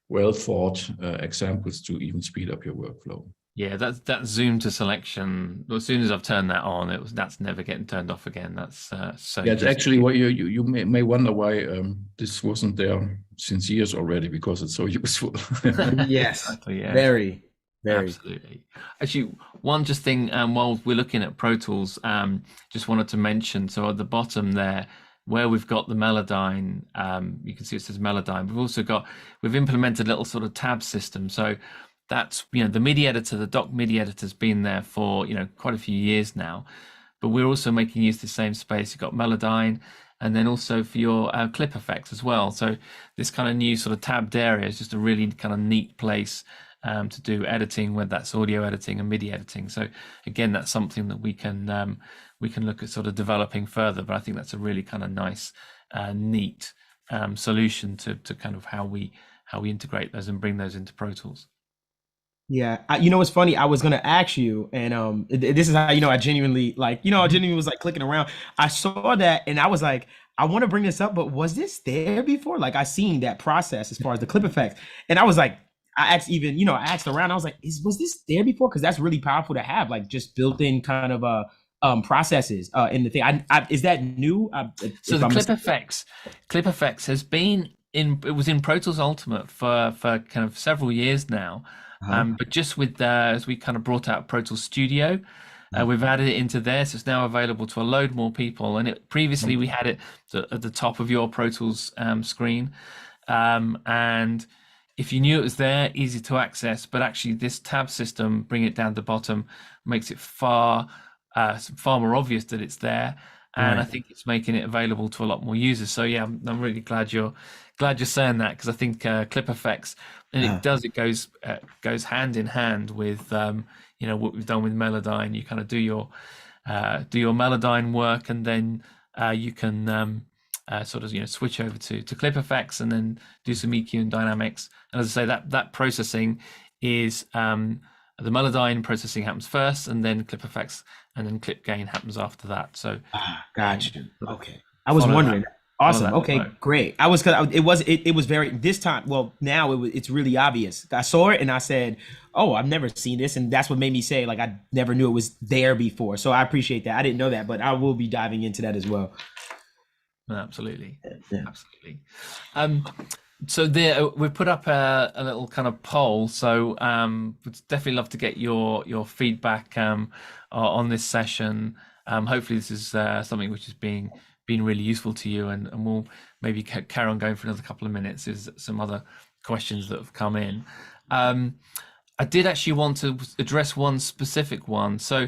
well thought examples to even speed up your workflow. Yeah, that zoom to selection. As soon as I've turned that on, that's never getting turned off again. That's so. Yeah, it's actually what you may wonder why this wasn't there since years already, because it's so useful. Yes, Exactly, yeah. very. Absolutely. Actually, one just thing while we're looking at Pro Tools, just wanted to mention. So at the bottom there, where we've got the Melodyne, you can see it says Melodyne. We've implemented a little sort of tab system. So that's, the MIDI editor, the dock MIDI editor has been there for, quite a few years now, but we're also making use of the same space. You've got Melodyne, and then also for your clip effects as well. So this kind of new sort of tabbed area is just a really kind of neat place to do editing, whether that's audio editing and MIDI editing. So again, that's something that we can look at sort of developing further, but I think that's a really kind of nice, neat solution to kind of how we integrate those and bring those into Pro Tools. Yeah, what's funny? I was gonna ask you, and this is how I genuinely I genuinely was like clicking around. I saw that, and I was like, I want to bring this up, but was this there before? Like, I seen that process as far as the clip effects, and I was like, I asked around. I was like, was this there before? Because that's really powerful to have, like, just built-in kind of processes in the thing. Is that new? So the clip effects has been it was in Pro Tools Ultimate for kind of several years now. But just with as we kind of brought out Pro Tools Studio, we've added it into there, so it's now available to a load more people. And previously we had it at the top of your Pro Tools screen, and if you knew it was there, easy to access. But actually, this tab system, bring it down to the bottom, makes it far more obvious that it's there. And I think it's making it available to a lot more users. So yeah, I'm really glad you're saying that, because I think clip effects, and it goes hand in hand with what we've done with Melodyne. You kind of do your Melodyne work, and then you can sort of switch over to clip effects, and then do some EQ and dynamics. And as I say, that processing is the Melodyne processing happens first, and then clip effects, and then clip gain happens after that. So gotcha. Okay, I was wondering. Awesome. Okay, great. I was, because it was very, this time, well, now it's really obvious. I saw it and I said, oh, I've never seen this, and that's what made me say, like, I never knew it was there before. So I appreciate that. I didn't know that, but I will be diving into that as well. Absolutely. Yeah. Absolutely. So there, we've put up a little kind of poll. So would definitely love to get your feedback on this session. Hopefully, this is something which is being really useful to you, and we'll maybe carry on going for another couple of minutes. There's some other questions that have come in. I did actually want to address one specific one. So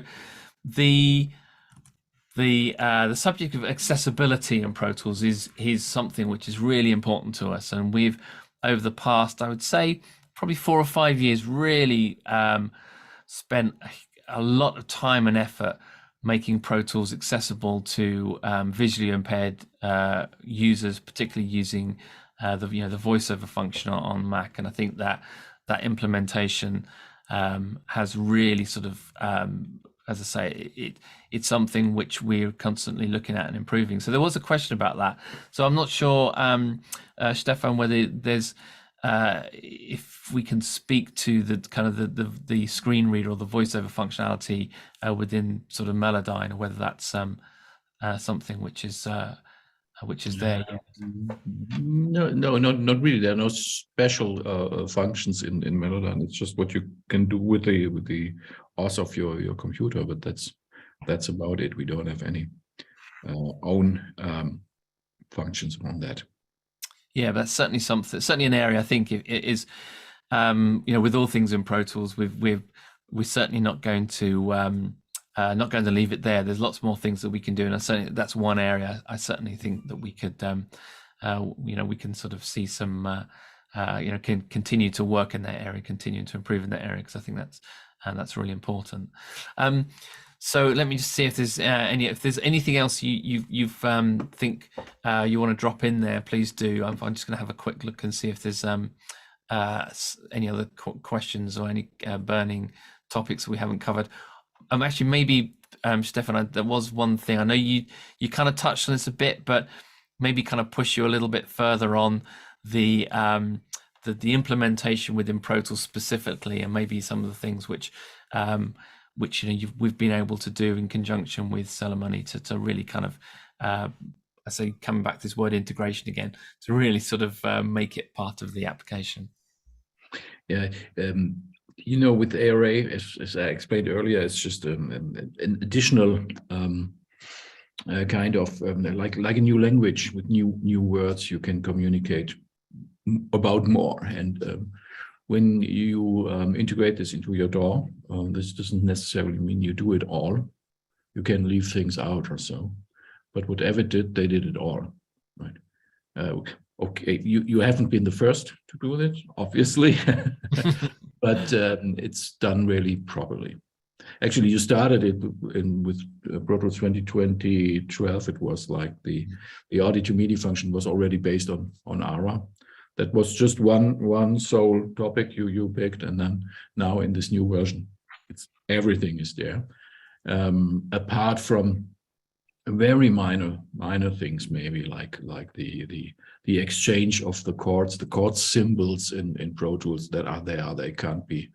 the subject of accessibility in Pro Tools is something which is really important to us, and we've over the past, I would say, probably 4 or 5 years, really spent a lot of time and effort making Pro Tools accessible to visually impaired users, particularly using the voiceover function on Mac. And I think that implementation has really sort of as I say, it's something which we're constantly looking at and improving. So there was a question about that. So I'm not sure, Stefan, whether there's if we can speak to the kind of the screen reader or the voiceover functionality within sort of Melodyne, or whether that's something which is there. No, not really. There are no special functions in Melodyne. It's just what you can do with the OS of your computer, but that's about it. We don't have any own functions on that. Yeah, that's certainly something. Certainly an area I think it is. With all things in Pro Tools, we're certainly not going to leave it there. There's lots more things that we can do, and certainly that's one area I certainly think that we could, we can sort of see some, can continue to work in that area, continue to improve in that area, because I think that's really important. So let me just see if there's anything else you think you want to drop in there. Please do. I'm just going to have a quick look and see if there's any other questions or any burning topics that we haven't covered. Actually, maybe Stefan, there was one thing. I know you kind of touched on this a bit, but maybe kind of push you a little bit further on the implementation within Pro Tools specifically, and maybe some of the things which we've been able to do in conjunction with Celemony to really kind of I say, coming back to this word integration again, to really sort of make it part of the application. Yeah. With ARA, as I explained earlier, it's just an additional kind of like a new language with new words you can communicate about more. And when you integrate this into your DAW, this doesn't necessarily mean you do it all. You can leave things out or so. But what Avid did, they did it all, right? Okay, you haven't been the first to do it, obviously. But it's done really properly. Actually, you started it with Pro Tools 2012. It was like the audio to MIDI function was already based on ARA. That was just one sole topic you picked, and then now in this new version, everything is there. Apart from very minor things, maybe like the exchange of the chord symbols in Pro Tools that are there, they can't be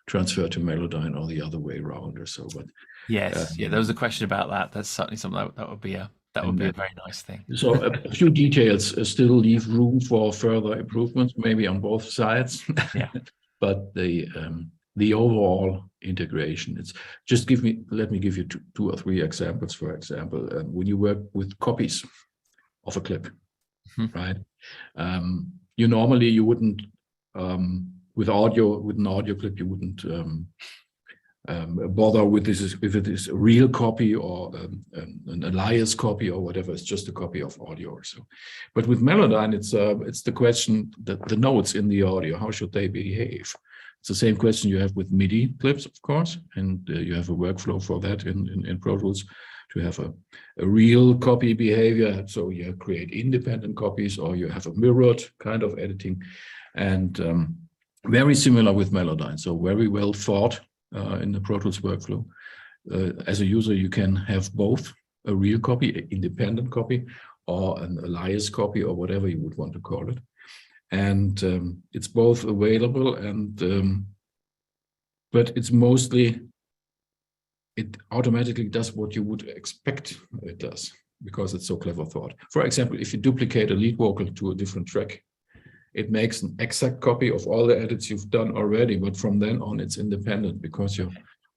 transferred to Melodyne or the other way around or so. But yes, there was a question about that. That's certainly something that would be a very nice thing. So a few details still leave room for further improvements, maybe on both sides. Yeah. But the overall integration, it's just let me give you two or three examples. For example, when you work with copies of a clip, right? You wouldn't with an audio clip, you wouldn't bother with this if it is a real copy or an alias copy or whatever. It's just a copy of audio or so. But with Melodyne, it's the question that the notes in the audio, how should they behave? It's the same question you have with MIDI clips, of course, and you have a workflow for that in Pro Tools to have a real copy behavior. So you create independent copies, or you have a mirrored kind of editing, and very similar with Melodyne. So very well thought in the Pro Tools workflow. As a user, you can have both a real copy, an independent copy, or an alias copy, or whatever you would want to call it. And it's both available, and but it's mostly, it automatically does what you would expect it does. because it's so clever thought. For example, if you duplicate a lead vocal to a different track, it makes an exact copy of all the edits you've done already, but from then on it's independent because you're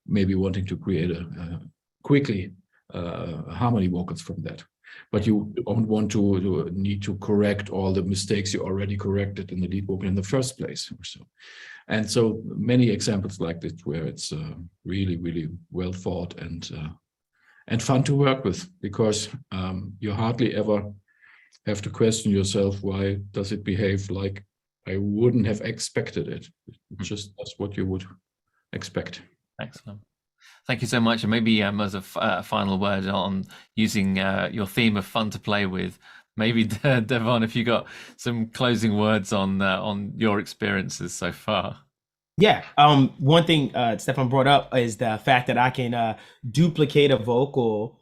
maybe wanting to create quickly harmony vocals from that. But you don't want to need to correct all the mistakes you already corrected in the lead vocal in the first place or so. And so many examples like this where it's really, really well thought and fun to work with, because you hardly ever have to question yourself, why does it behave like I wouldn't have expected it? It's just that's what you would expect. Excellent. Thank you so much. And maybe as a final word on using your theme of fun to play with, maybe Devon, if you got some closing words on your experiences so far. Yeah. One thing Stefan brought up is the fact that I can duplicate a vocal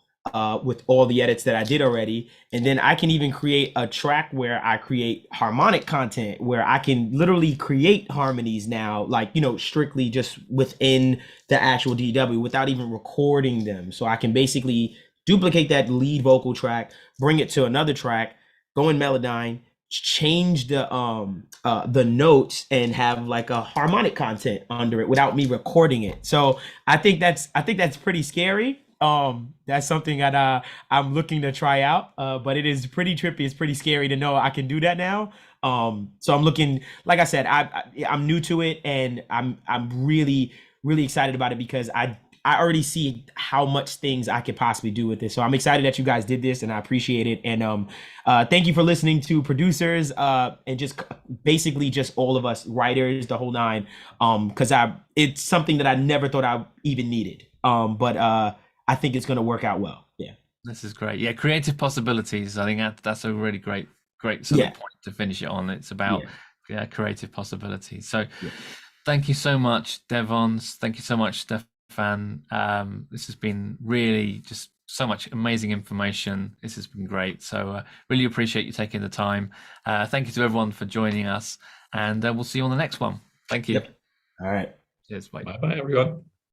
with all the edits that I did already. And then I can even create a track where I create harmonic content, where I can literally create harmonies now, like, you know, strictly just within the actual DW without even recording them. So I can basically duplicate that lead vocal track, bring it to another track, go in Melodyne, change the notes and have like a harmonic content under it without me recording it. So I think that's pretty scary. That's something that I'm looking to try out, but it is pretty trippy. It's pretty scary to know I can do that now. So I'm looking, like I said, I'm new to it, and I'm really excited about it because I already see how much things I could possibly do with this. So I'm excited that you guys did this, and I appreciate it. And thank you for listening to producers and just basically just all of us writers, the whole nine, because it's something that I never thought I even needed. But I think it's going to work out well. Yeah. This is great. Yeah, creative possibilities. I think that's a really great sort of point to finish it on. It's about creative possibilities. So thank you so much, Devon. Thank you so much, Stefan. This has been really just so much amazing information. This has been great. So really appreciate you taking the time. Thank you to everyone for joining us, and we'll see you on the next one. Thank you. Yep. All right. Cheers. Bye. Bye-bye, everyone.